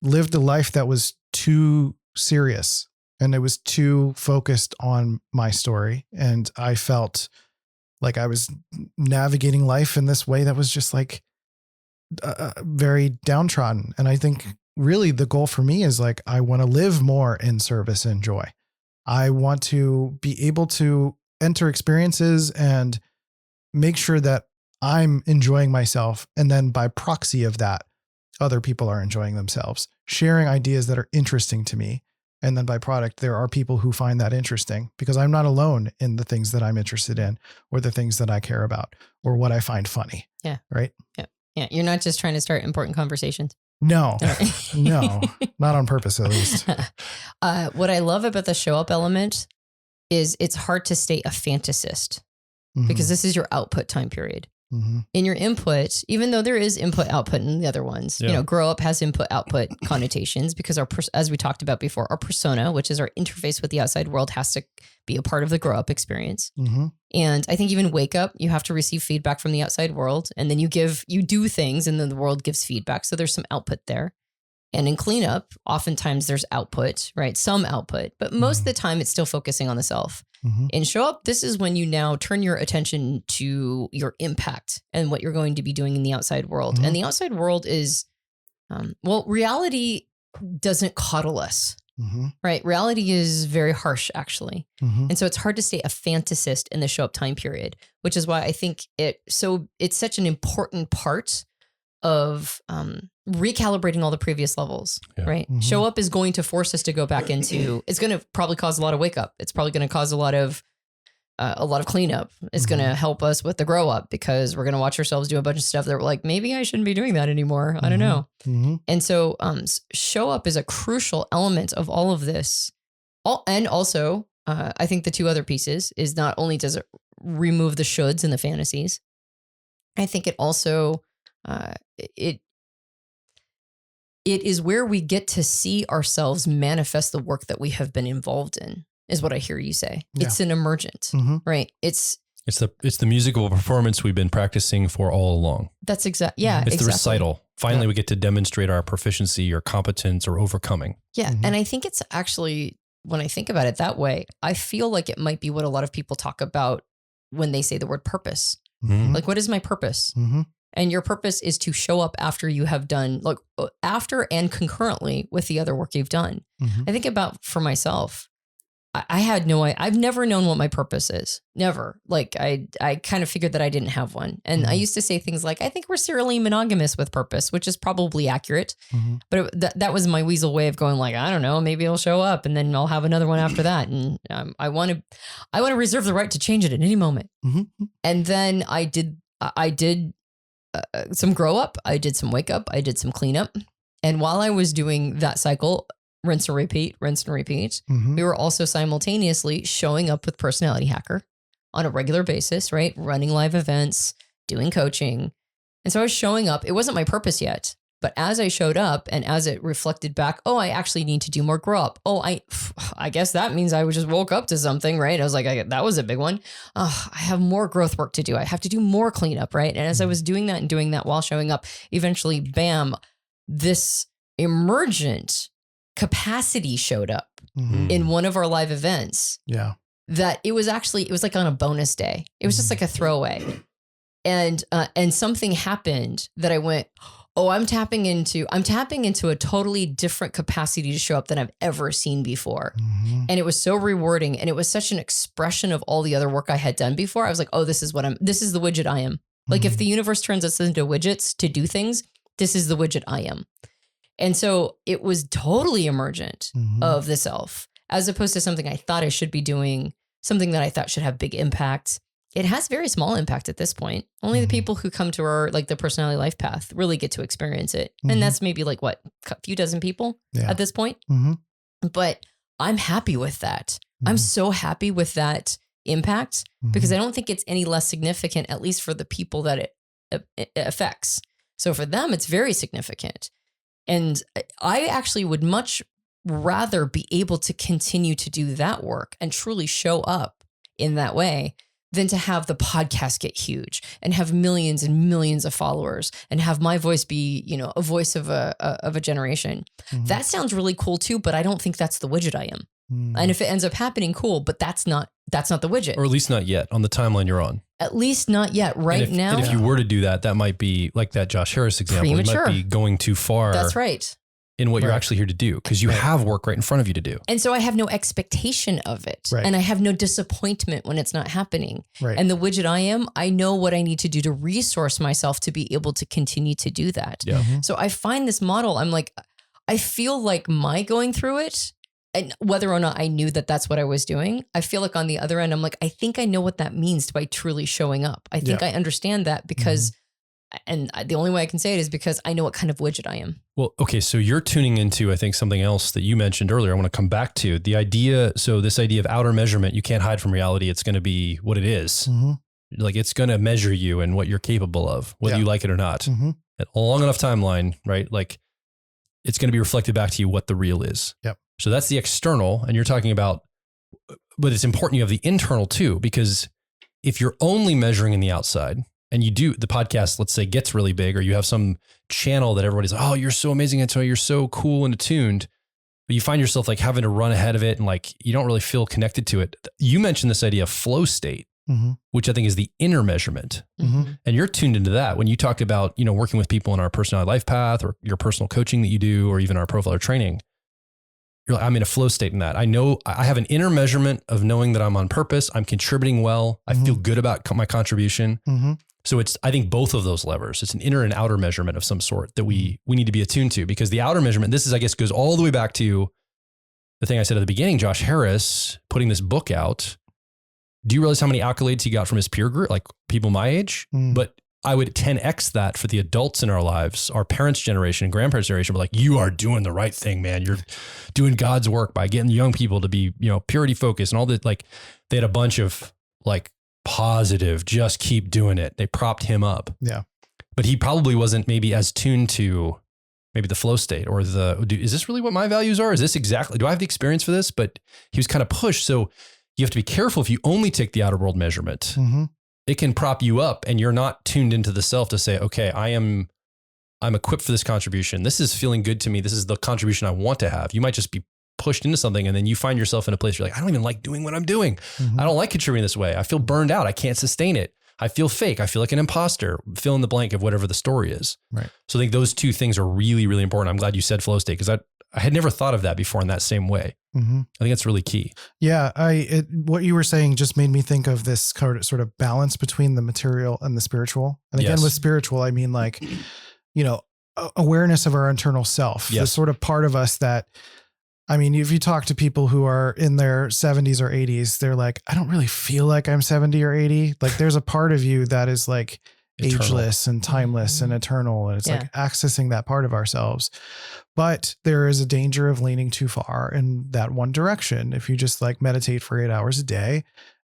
lived a life that was too serious. And it was too focused on my story. And I felt like I was navigating life in this way that was just like very downtrodden. And I think really the goal for me is like, I want to live more in service and joy. I want to be able to enter experiences and make sure that I'm enjoying myself. And then by proxy of that, other people are enjoying themselves, sharing ideas that are interesting to me. And then by product, there are people who find that interesting, because I'm not alone in the things that I'm interested in, or the things that I care about, or what I find funny. Yeah. Right. Yeah. Yeah. You're not just trying to start important conversations. No, no, not on purpose, at least. What I love about the show up element is it's hard to stay a fantasist, because this is your output time period. In your input, even though there is input output in the other ones, grow up has input output connotations, because as we talked about before, our persona, which is our interface with the outside world, has to be a part of the grow up experience. And I think even wake up, you have to receive feedback from the outside world, and then you do things, and then the world gives feedback. So there's some output there. And in cleanup, oftentimes there's output, right? Some output, but most of the time it's still focusing on the self. In show up, this is when you now turn your attention to your impact and what you're going to be doing in the outside world. And the outside world is, reality doesn't coddle us. right? Reality is very harsh, actually. Mm-hmm. And so it's hard to stay a fantasist in the show up time period, which is why I think it's such an important part of recalibrating all the previous levels, right? Mm-hmm. Show up is going to force us to go back into, it's going to probably cause a lot of wake up. It's probably going to cause a lot of cleanup. It's going to help us with the grow up, because we're going to watch ourselves do a bunch of stuff that we're like, maybe I shouldn't be doing that anymore. I don't know. Mm-hmm. And so show up is a crucial element of all of this. And also, I think the two other pieces is not only does it remove the shoulds and the fantasies, I think it also, it is where we get to see ourselves manifest the work that we have been involved in, is what I hear you say. Yeah. It's an emergent, right? It's the musical performance we've been practicing for all along. That's exactly, yeah. It's exactly. the recital. Finally, we get to demonstrate our proficiency or competence or overcoming. Yeah. And I think it's actually, when I think about it that way, I feel like it might be what a lot of people talk about when they say the word purpose. Mm-hmm. Like, what is my purpose? Mm-hmm. And your purpose is to show up after you have done, like after and concurrently with the other work you've done. Mm-hmm. I think about for myself, I've never known what my purpose is. Never. Like I kind of figured that I didn't have one. And I used to say things like, I think we're serially monogamous with purpose, which is probably accurate. Mm-hmm. But that was my weasel way of going like, I don't know, maybe I'll show up and then I'll have another one after that. And I want to reserve the right to change it at any moment. Mm-hmm. And then I did some grow up. I did some wake up. I did some cleanup. And while I was doing that cycle, rinse and repeat, Mm-hmm. we were also simultaneously showing up with Personality Hacker on a regular basis, right? Running live events, doing coaching. And so I was showing up. It wasn't my purpose yet, but as I showed up and as it reflected back, oh, I actually need to do more grow up. Oh, I guess that means I just woke up to something, right? I was like, that was a big one. Oh, I have more growth work to do. I have to do more cleanup, right? And as I was doing that and doing that while showing up, eventually, bam, this emergent capacity showed up in one of our live events. Yeah. That it was like on a bonus day. It was just like a throwaway. And something happened that I went, oh, I'm tapping into a totally different capacity to show up than I've ever seen before. Mm-hmm. And it was so rewarding. And it was such an expression of all the other work I had done before. I was like, oh, this is the widget I am. Like if the universe turns us into widgets to do things, this is the widget I am. And so it was totally emergent of the self, as opposed to something I thought I should be doing, something that I thought should have big impact. It has very small impact at this point. Only the people who come to our, like the personality life path really get to experience it. And that's maybe like what, a few dozen people at this point. But I'm happy with that. I'm so happy with that impact because I don't think it's any less significant, at least for the people that it affects. So for them, it's very significant. And I actually would much rather be able to continue to do that work and truly show up in that way than to have the podcast get huge and have millions and millions of followers and have my voice be, a voice of a generation. That sounds really cool too, but I don't think that's the widget I am. And if it ends up happening, cool, but that's not the widget. Or at least not yet on the timeline you're on. At least not yet now. And if you were to do that, that might be like that Josh Harris example. Premature. You might be going too far. That's right. In what you're actually here to do, because you have work right in front of you to do. And so I have no expectation of it. Right. And I have no disappointment when it's not happening. Right. And the widget I am, I know what I need to do to resource myself to be able to continue to do that. Yeah. So I find this model, I'm like, I feel like my going through it, and whether or not I knew that that's what I was doing, I feel like on the other end, I'm like, I think I know what that means by truly showing up. I think I understand that because, and the only way I can say it is because I know what kind of widget I am. Well, okay. So you're tuning into, I think, something else that you mentioned earlier. I want to come back to the idea. So this idea of outer measurement, you can't hide from reality. It's going to be what it is. Like it's going to measure you and what you're capable of, whether you like it or not. At a long enough timeline, right? Like it's going to be reflected back to you what the real is. Yep. So that's the external, and you're talking about, but it's important you have the internal too, because if you're only measuring in the outside and you do the podcast, let's say gets really big, or you have some channel that everybody's like, oh, you're so amazing, Antonia, you're so cool and attuned, but you find yourself like having to run ahead of it and like, you don't really feel connected to it. You mentioned this idea of flow state, which I think is the inner measurement. And you're tuned into that when you talked about, working with people in our personality life path or your personal coaching that you do, or even our profiler training. you're like, I'm in a flow state in that. I know I have an inner measurement of knowing that I'm on purpose. I'm contributing well. I feel good about my contribution. So I think both of those levers, it's an inner and outer measurement of some sort that we need to be attuned to, because the outer measurement, this is, I guess, goes all the way back to the thing I said at the beginning, Josh Harris putting this book out. Do you realize how many accolades he got from his peer group, like people my age? But I would 10X that for the adults in our lives, our parents' generation and grandparents' generation, were like, you are doing the right thing, man. You're doing God's work by getting young people to be, purity focused and all that. Like, they had a bunch of like positive, just keep doing it. They propped him up. Yeah. But he probably wasn't maybe as tuned to maybe the flow state or is this really what my values are? Is this exactly, do I have the experience for this? But he was kind of pushed. So you have to be careful if you only take the outer world measurement. It can prop you up and you're not tuned into the self to say, okay, I'm equipped for this contribution. This is feeling good to me. This is the contribution I want to have. You might just be pushed into something and then you find yourself in a place where you're like, I don't even like doing what I'm doing. I don't like contributing this way. I feel burned out. I can't sustain it. I feel fake. I feel like an imposter. Fill in the blank of whatever the story is. Right. So I think those two things are really, really important. I'm glad you said flow state, because I had never thought of that before in that same way. I think that's really key. Yeah. What you were saying just made me think of this sort of balance between the material and the spiritual. And again, with spiritual, I mean like, awareness of our internal self, the sort of part of us that, I mean, if you talk to people who are in their 70s or 80s, they're like, I don't really feel like I'm 70 or 80. Like there's a part of you that is like ageless and timeless and eternal. And it's like accessing that part of ourselves. But there is a danger of leaning too far in that one direction. If you just like meditate for 8 hours a day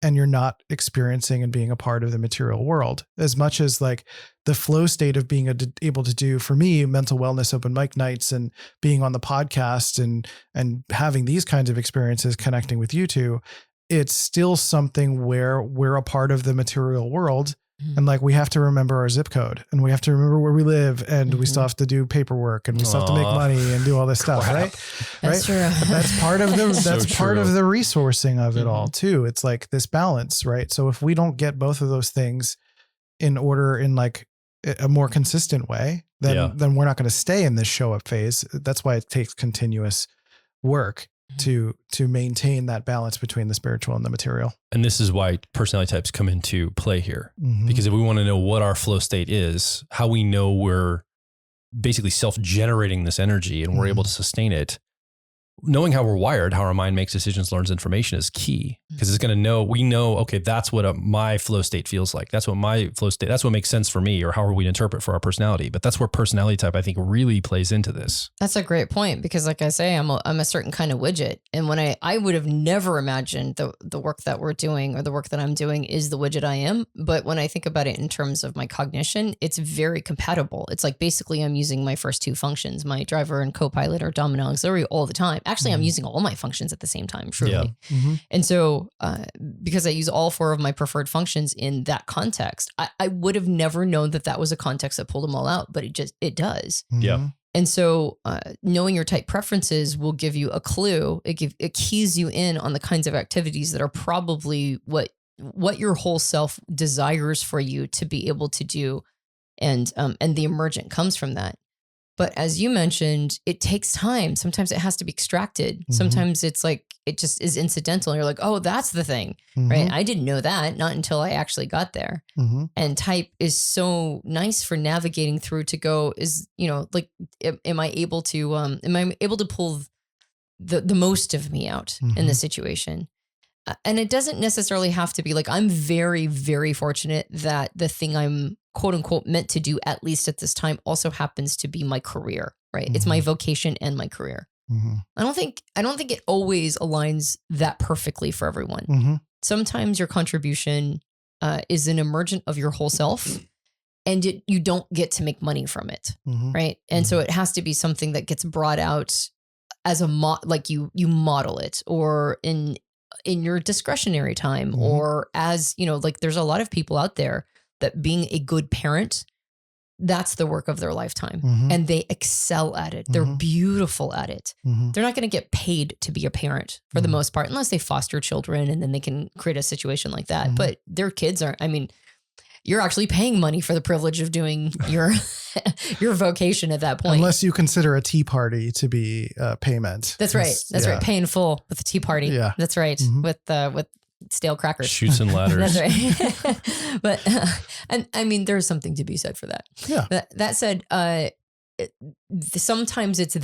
and you're not experiencing and being a part of the material world, as much as like the flow state of being able to do, for me, mental wellness open mic nights and being on the podcast and having these kinds of experiences, connecting with you two, it's still something where we're a part of the material world. And like, we have to remember our zip code and we have to remember where we live and we still have to do paperwork and we still have to make money and do all this stuff. Right. That's true. That's part of part of the resourcing of it all too. It's like this balance, right? So if we don't get both of those things in order in like a more consistent way, then we're not going to stay in this show up phase. That's why it takes continuous work to maintain that balance between the spiritual and the material. And this is why personality types come into play here. Because if we want to know what our flow state is, how we know we're basically self-generating this energy and we're able to sustain it, knowing how we're wired, how our mind makes decisions, learns information is key, because it's going to know, we know, okay, that's what my flow state feels like. That's what my flow state, that's what makes sense for me, or however we interpret for our personality. But that's where personality type, I think, really plays into this. That's a great point, because like I say, I'm a certain kind of widget. And when I would have never imagined the work that we're doing or the work that I'm doing is the widget I am. But when I think about it in terms of my cognition, it's very compatible. It's like basically I'm using my first two functions, my driver and co-pilot or dominant auxiliary, all the time. Actually, I'm using all my functions at the same time, truly. And so because I use all four of my preferred functions in that context, I would have never known that was a context that pulled them all out, but it does. And so knowing your type preferences will give you a clue. It keys you in on the kinds of activities that are probably what your whole self desires for you to be able to do. And the emergent comes from that. But as you mentioned, it takes time. Sometimes it has to be extracted. Sometimes it's like, it just is incidental. And you're like, oh, that's the thing, right? I didn't know that, not until I actually got there. And type is so nice for navigating through to go is, like, am I able to pull the most of me out in the situation? And it doesn't necessarily have to be like, I'm very, very fortunate that the thing I'm quote unquote meant to do, at least at this time, also happens to be my career, right? It's my vocation and my career. I don't think it always aligns that perfectly for everyone. Sometimes your contribution is an emergent of your whole self, and you don't get to make money from it, right? And so it has to be something that gets brought out as like you model it, or in your discretionary time, or as, like there's a lot of people out there that being a good parent, that's the work of their lifetime. And they excel at it. They're beautiful at it. They're not going to get paid to be a parent for the most part, unless they foster children and then they can create a situation like that. But their kids aren't, you're actually paying money for the privilege of doing your your vocation at that point. Unless you consider a tea party to be payment. That's right. That's right. Pay in full with a tea party. Yeah. That's right. Mm-hmm. With stale crackers. Chutes and ladders. That's right. But, and I mean, there's something to be said for that. Yeah. That said, sometimes it's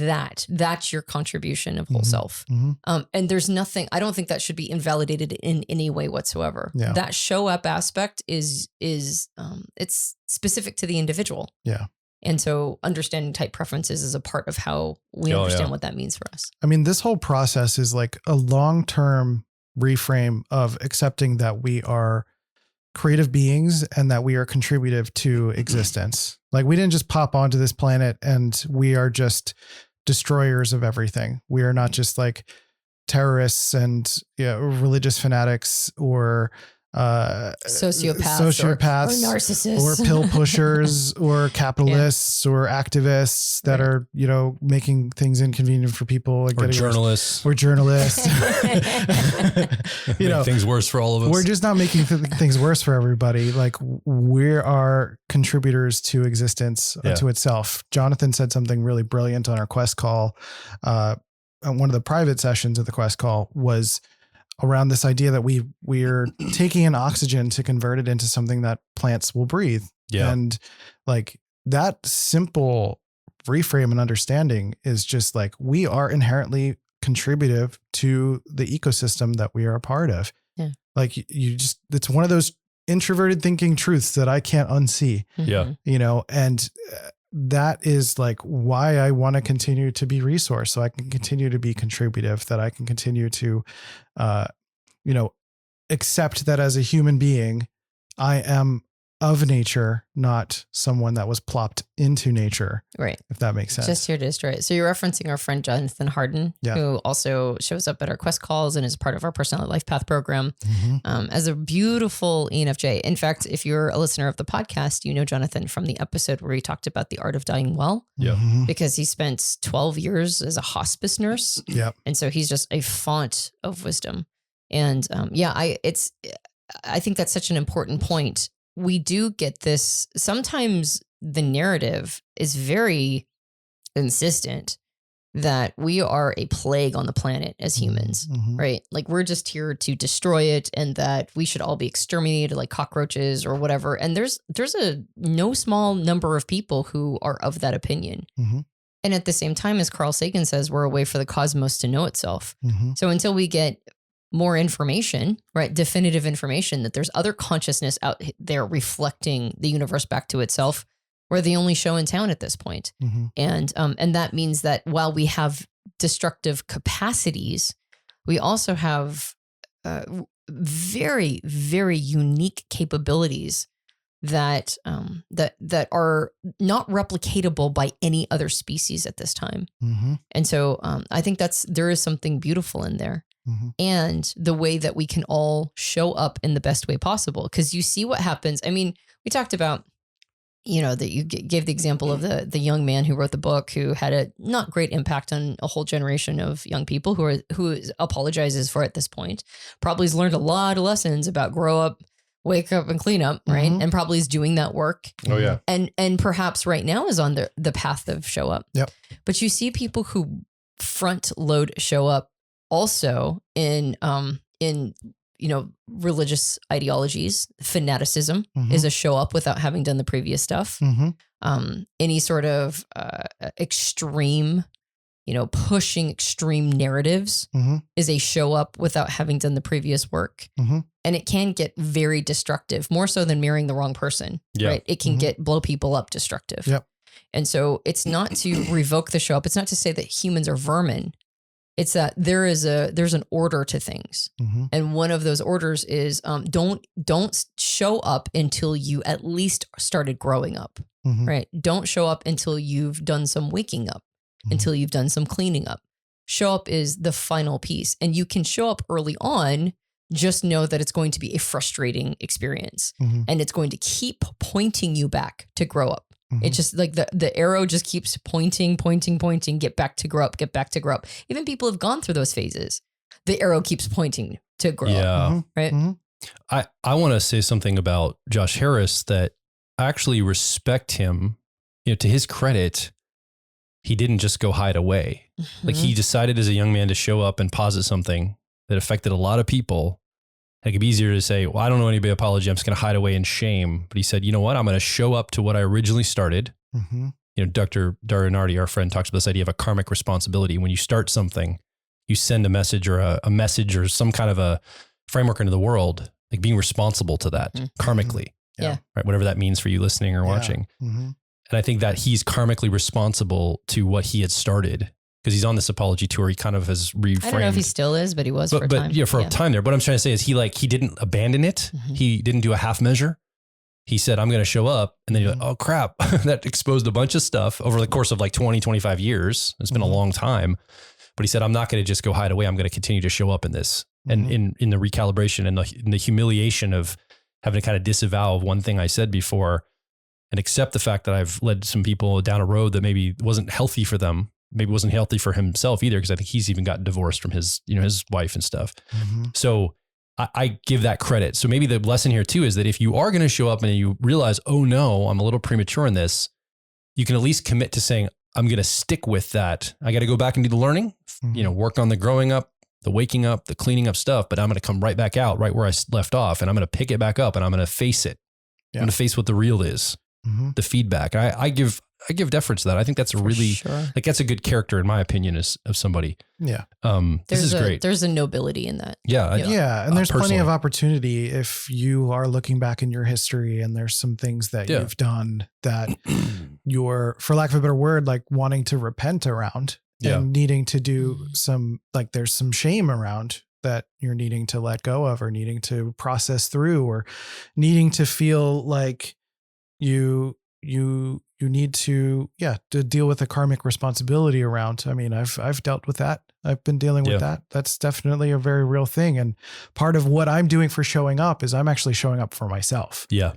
that's your contribution of whole self. Mm-hmm. And there's nothing, I don't think that should be invalidated in any way whatsoever. Yeah. That show up aspect is it's specific to the individual. Yeah. And so understanding type preferences is a part of how we understand what that means for us. I mean, this whole process is like a long-term reframe of accepting that we are creative beings and that we are contributive to existence. Like we didn't just pop onto this planet and we are just destroyers of everything. We are not just like terrorists and religious fanatics or sociopaths or narcissists or pill pushers or capitalists or activists that are, making things inconvenient for people. Like or journalists. Or journalists. Make things worse for all of us. We're just not making things worse for everybody. Like we are contributors to existence to itself. Jonathan said something really brilliant on our Quest call. One of the private sessions of the Quest call was around this idea that we're taking in oxygen to convert it into something that plants will breathe. Yeah. And like that simple reframe and understanding is just like, we are inherently contributive to the ecosystem that we are a part of. Yeah. Like it's one of those introverted thinking truths that I can't unsee. Yeah. And that is like why I want to continue to be resource, so I can continue to be contributive, that I can continue to, accept that as a human being, I am of nature, not someone that was plopped into nature. Right. If that makes sense. Just here to destroy it. So you're referencing our friend Jonathan Harden, who also shows up at our Quest calls and is part of our Personality Life Path program as a beautiful ENFJ. In fact, if you're a listener of the podcast, you know Jonathan from the episode where he talked about the art of dying well. Yeah. Because he spent 12 years as a hospice nurse. Yeah. And so he's just a font of wisdom. And I think that's such an important point. We do get this. Sometimes the narrative is very insistent that we are a plague on the planet as humans, right? Like we're just here to destroy it and that we should all be exterminated like cockroaches or whatever. And there's a no small number of people who are of that opinion. And at the same time, as Carl Sagan says, we're a way for the cosmos to know itself. So until we get more information, right? Definitive information that there's other consciousness out there reflecting the universe back to itself. We're the only show in town at this point. And that means that while we have destructive capacities, we also have very, very unique capabilities that are not replicatable by any other species at this time. And so I think there is something beautiful in there. And the way that we can all show up in the best way possible. Because you see what happens. I mean, we talked about, that you gave the example of the young man who wrote the book who had a not great impact on a whole generation of young people who apologizes for it at this point. Probably has learned a lot of lessons about grow up, wake up and clean up, right? And probably is doing that work. Oh yeah. And perhaps right now is on the path of show up. Yep. But you see people who front load show up also in religious ideologies. Fanaticism is a show up without having done the previous stuff. Any sort of extreme, pushing extreme narratives is a show up without having done the previous work. And it can get very destructive, more so than marrying the wrong person, right? It can blow people up destructive. Yep. And so it's not to revoke the show up. It's not to say that humans are vermin. It's that there's an order to things. And one of those orders is don't show up until you at least started growing up, right? Don't show up until you've done some waking up, until you've done some cleaning up. Show up is the final piece. And you can show up early on, just know that it's going to be a frustrating experience and it's going to keep pointing you back to grow up. It's just like the arrow just keeps pointing, get back to grow up. Even people have gone through those phases. The arrow keeps pointing to grow up, right? I want to say something about Josh Harris that I actually respect him. To his credit, he didn't just go hide away. Mm-hmm. Like he decided as a young man to show up and posit something that affected a lot of people. It could be easier to say, well, I don't know anybody apology. I'm just going to hide away in shame. But he said, you know what? I'm going to show up to what I originally started. Mm-hmm. Dr. Darinardi, our friend, talks about this idea of a karmic responsibility. When you start something, you send a message or a message or some kind of a framework into the world, like being responsible to that karmically. Yeah. Right. Whatever that means for you listening or watching. Mm-hmm. And I think that he's karmically responsible to what he had started because he's on this apology tour. He kind of has reframed. I don't know if he still is, but he was for a time. Yeah, for a time there. What I'm trying to say is he didn't abandon it. Mm-hmm. He didn't do a half measure. He said, I'm going to show up. And then you're like, oh crap, that exposed a bunch of stuff over the course of like 20, 25 years. It's been a long time. But he said, I'm not going to just go hide away. I'm going to continue to show up in this. And in the recalibration and in the humiliation of having to kind of disavow one thing I said before and accept the fact that I've led some people down a road that maybe wasn't healthy for them, maybe wasn't healthy for himself either, because I think he's even gotten divorced from his wife and stuff. So I give that credit. So maybe the lesson here too is that if you are going to show up and you realize, oh no, I'm a little premature in this, you can at least commit to saying, I'm going to stick with that. I got to go back and do the learning, work on the growing up, the waking up, the cleaning up stuff, but I'm going to come right back out right where I left off and I'm going to pick it back up and I'm going to face it. I'm going to face what the real is. The feedback. I give deference to that. I think that's that's a good character in my opinion of somebody. Yeah. This is great. There's a nobility in that. Yeah. Yeah. And there's plenty of opportunity if you are looking back in your history and there's some things that you've done that you're, for lack of a better word, like wanting to repent around and needing to do some, like there's some shame around that you're needing to let go of or needing to process through or needing to feel like you need to deal with the karmic responsibility around. I mean, I've dealt with that. I've been dealing with that. That's definitely a very real thing. And part of what I'm doing for showing up is I'm actually showing up for myself. Yeah.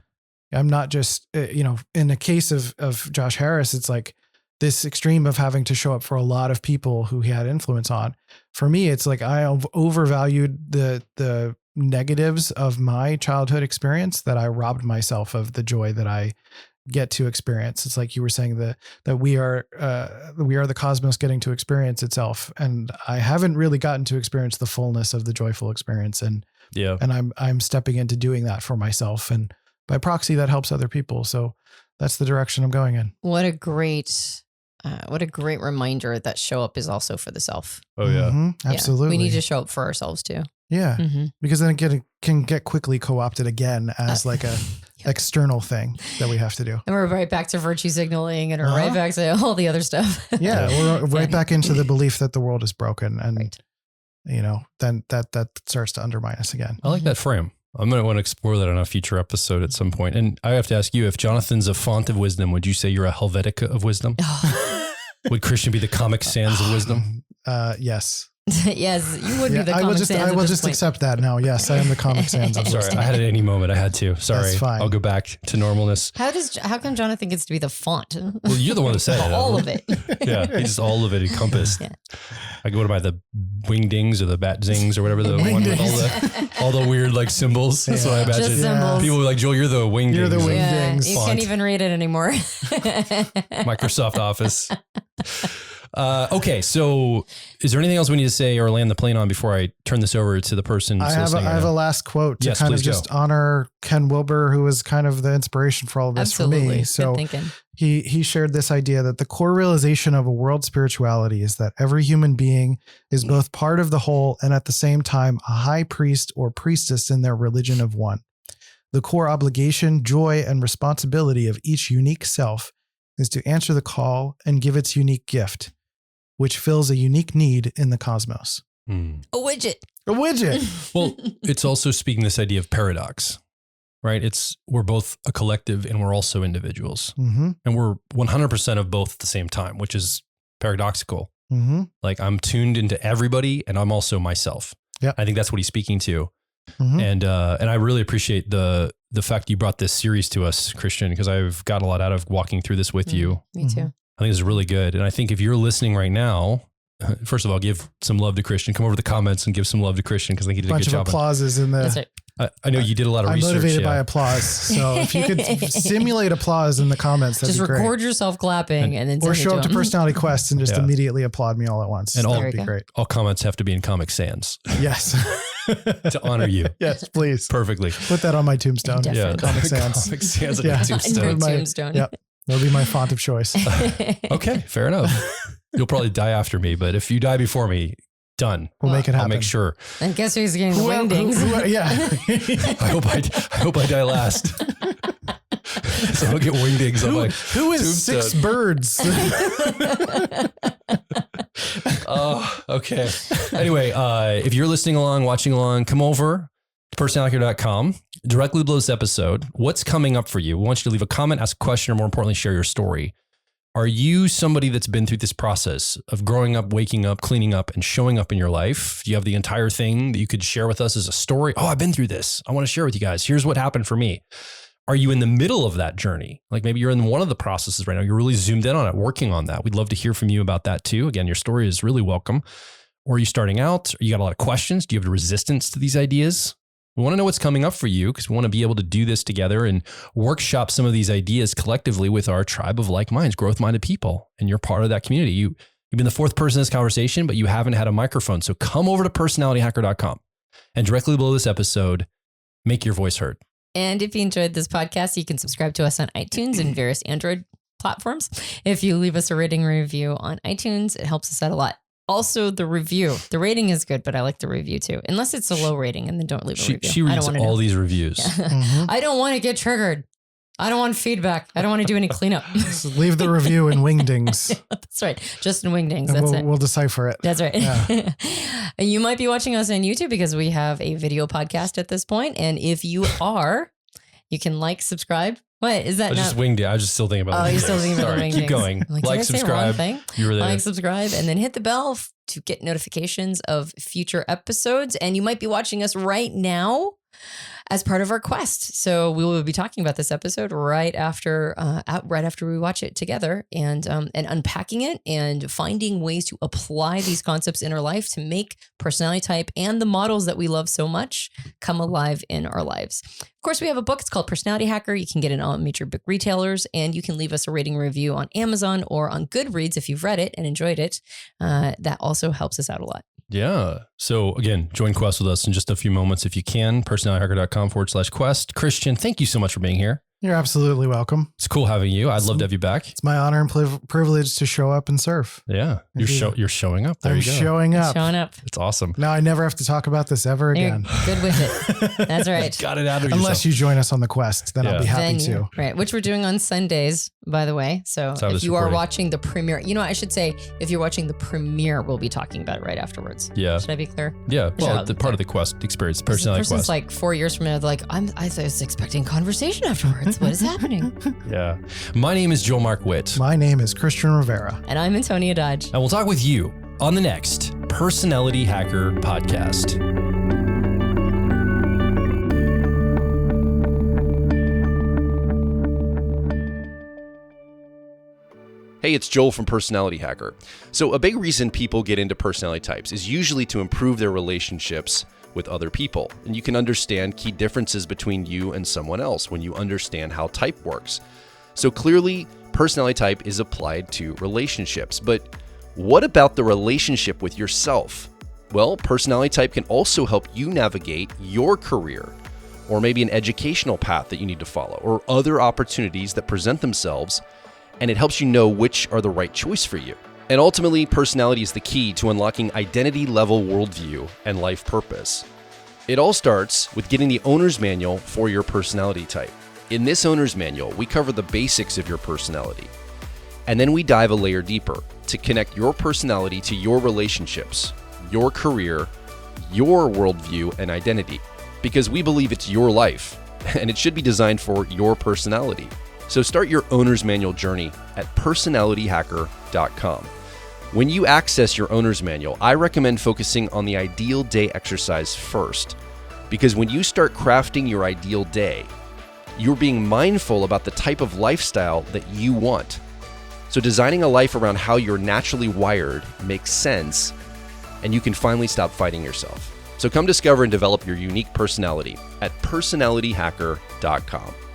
I'm not just, in the case of Josh Harris, it's like this extreme of having to show up for a lot of people who he had influence on. For me, it's like I overvalued the negatives of my childhood experience that I robbed myself of the joy that I get to experience. It's like you were saying that we are the cosmos getting to experience itself. And I haven't really gotten to experience the fullness of the joyful experience. And I'm stepping into doing that for myself. And by proxy, that helps other people. So that's the direction I'm going in. What a great reminder that show up is also for the self. Oh yeah. Absolutely. We need to show up for ourselves too. Yeah. Because then it can get quickly co-opted again as like a external thing that we have to do. And we're right back to virtue signaling and we're right back to all the other stuff. Yeah. We're right back into the belief that the world is broken. And, then that starts to undermine us again. I like that frame. I'm going to want to explore that on a future episode at some point. And I have to ask you, if Jonathan's a font of wisdom, would you say you're a Helvetica of wisdom? Would Christian be the Comic Sans of wisdom? Yes. Yes, you would be the Comic Sans. I will just accept that now. Yes, I am the Comic Sans. I'm sorry. I had it at any moment. I had to. Sorry. That's fine. I'll go back to normalness. How come Jonathan gets to be the font? Well, you're the one that said it. All of it. Yeah, he's just all of it encompassed. Yeah. I go to buy the wingdings or the bat zings or whatever, the one with all the weird like symbols. That's what I imagine. Just symbols. People were like, Joel, you're the wingdings. You're the wingdings. You can't even read it anymore. Microsoft Office. Okay, so is there anything else we need to say or land the plane on before I turn this over to the person? I have a last quote to kind of just honor Ken Wilber, who was kind of the inspiration for all of this for me. So he shared this idea that the core realization of a world spirituality is that every human being is both part of the whole and at the same time a high priest or priestess in their religion of one. The core obligation, joy, and responsibility of each unique self is to answer the call and give its unique gift, which fills a unique need in the cosmos. A widget. A widget. Well, it's also speaking this idea of paradox, right? We're both a collective and we're also individuals. And we're 100% of both at the same time, which is paradoxical. Like I'm tuned into everybody and I'm also myself. Yeah, I think that's what he's speaking to. And I really appreciate the fact you brought this series to us, Christian, because I've got a lot out of walking through this with you. Me too. I think it's really good. And I think if you're listening right now, first of all, give some love to Christian. Come over to the comments and give some love to Christian because I think he did a good job. Bunch of applauses in the I know you did a lot of research. I'm motivated by applause. So if you could simulate applause in the comments, that'd just be great. record yourself clapping and then Or send it show up to them. Personality Quest and just immediately applaud me all at once. And That would be great. All comments have to be in Comic Sans Yes. to honor you. Yes, please. Perfectly. Put that on my tombstone. Yeah. Comic Sans. Comic Sans on Yeah. your tombstone. My tombstone. Yep. That'll be my font of choice. Okay, fair enough. You'll probably die after me, but if you die before me, done. We'll make it happen. I'll make sure. And guess who's getting the wingdings? Yeah. I hope I die last. So I don't get wingdings on my Who is tombstone. 6 birds? Oh, okay. Anyway, if you're listening along, watching along, come over to personalityhacker.com directly below this episode. What's coming up for you? We want you to leave a comment, ask a question, or more importantly, share your story. Are you somebody that's been through this process of growing up, waking up, cleaning up, and showing up in your life? Do you have the entire thing that you could share with us as a story? Oh, I've been through this. I want to share with you guys. Here's what happened for me. Are you in the middle of that journey? Like maybe you're in one of the processes right now. You're really zoomed in on it, working on that. We'd love to hear from you about that too. Again, your story is really welcome. Or are you starting out? Or you got a lot of questions? Do you have a resistance to these ideas? We want to know what's coming up for you because we want to be able to do this together and workshop some of these ideas collectively with our tribe of like minds, growth-minded people. And you're part of that community. You've been the fourth person in this conversation, but you haven't had a microphone. So come over to personalityhacker.com and directly below this episode, make your voice heard. And if you enjoyed this podcast, you can subscribe to us on iTunes and various Android platforms. If you leave us a rating and review on iTunes, it helps us out a lot. Also, the review. The rating is good, but I like the review too. Unless it's a low rating, and then don't leave a review. She reads all these reviews. Yeah. I don't want to get triggered. I don't want feedback. I don't want to do any cleanup. Just leave the review in wingdings. Yeah, that's right. Just in wingdings. And That's it. We'll decipher it. That's right. Yeah. And you might be watching us on YouTube because we have a video podcast at this point. And if you are, you can like, subscribe. What is that? I was just winged it. I was just still thinking about it. Oh, you're still thinking about the Sorry, wingdings. keep going. Like, Like, did I say the wrong subscribe. thing? You were there. Like, subscribe, and then hit the bell to get notifications of future episodes. And you might be watching us right now as part of our quest. So we will be talking about this episode right after we watch it together and unpacking it and finding ways to apply these concepts in our life to make personality type and the models that we love so much come alive in our lives. Of course, we have a book. It's called Personality Hacker. You can get it on major book retailers, and you can leave us a rating review on Amazon or on Goodreads if you've read it and enjoyed it. That also helps us out a lot. Yeah. So again, join Quest with us in just a few moments if you can. personalityhacker.com/Quest. Christian, thank you so much for being here. You're absolutely welcome. It's cool having you. I'd love to have you back. It's my honor and privilege to show up and serve. Yeah. You're showing up. There I'm you go. showing up. Showing up. It's awesome. Now I never have to talk about this ever You're again. good with it. That's right. Got it out of Unless you join us on the quest, then I'll be happy Venue, to. right? Which we're doing on Sundays, by the way. So That's how if this you are recording. watching the premiere, I should say if you're watching the premiere, we'll be talking about it right afterwards. Yeah. Should I be clear? Yeah. Well, Yeah. the part of the Quest experience, The personality person's Quest. like 4 years from now, they're like, I was expecting conversation afterwards. What is happening? Yeah. My name is Joel Mark Witt. My name is Christian Rivera. And I'm Antonia Dodge. And we'll talk with you on the next Personality Hacker podcast. Hey, it's Joel from Personality Hacker. So a big reason people get into personality types is usually to improve their relationships with other people. And you can understand key differences between you and someone else when you understand how type works. So clearly, personality type is applied to relationships. But what about the relationship with yourself? Well, personality type can also help you navigate your career, or maybe an educational path that you need to follow, or other opportunities that present themselves, and it helps you know which are the right choice for you. And ultimately, personality is the key to unlocking identity-level worldview and life purpose. It all starts with getting the owner's manual for your personality type. In this owner's manual, we cover the basics of your personality. And then we dive a layer deeper to connect your personality to your relationships, your career, your worldview, and identity. Because we believe it's your life, and it should be designed for your personality. So start your owner's manual journey at personalityhacker.com. When you access your owner's manual, I recommend focusing on the ideal day exercise first. Because when you start crafting your ideal day, you're being mindful about the type of lifestyle that you want. So designing a life around how you're naturally wired makes sense, and you can finally stop fighting yourself. So come discover and develop your unique personality at personalityhacker.com.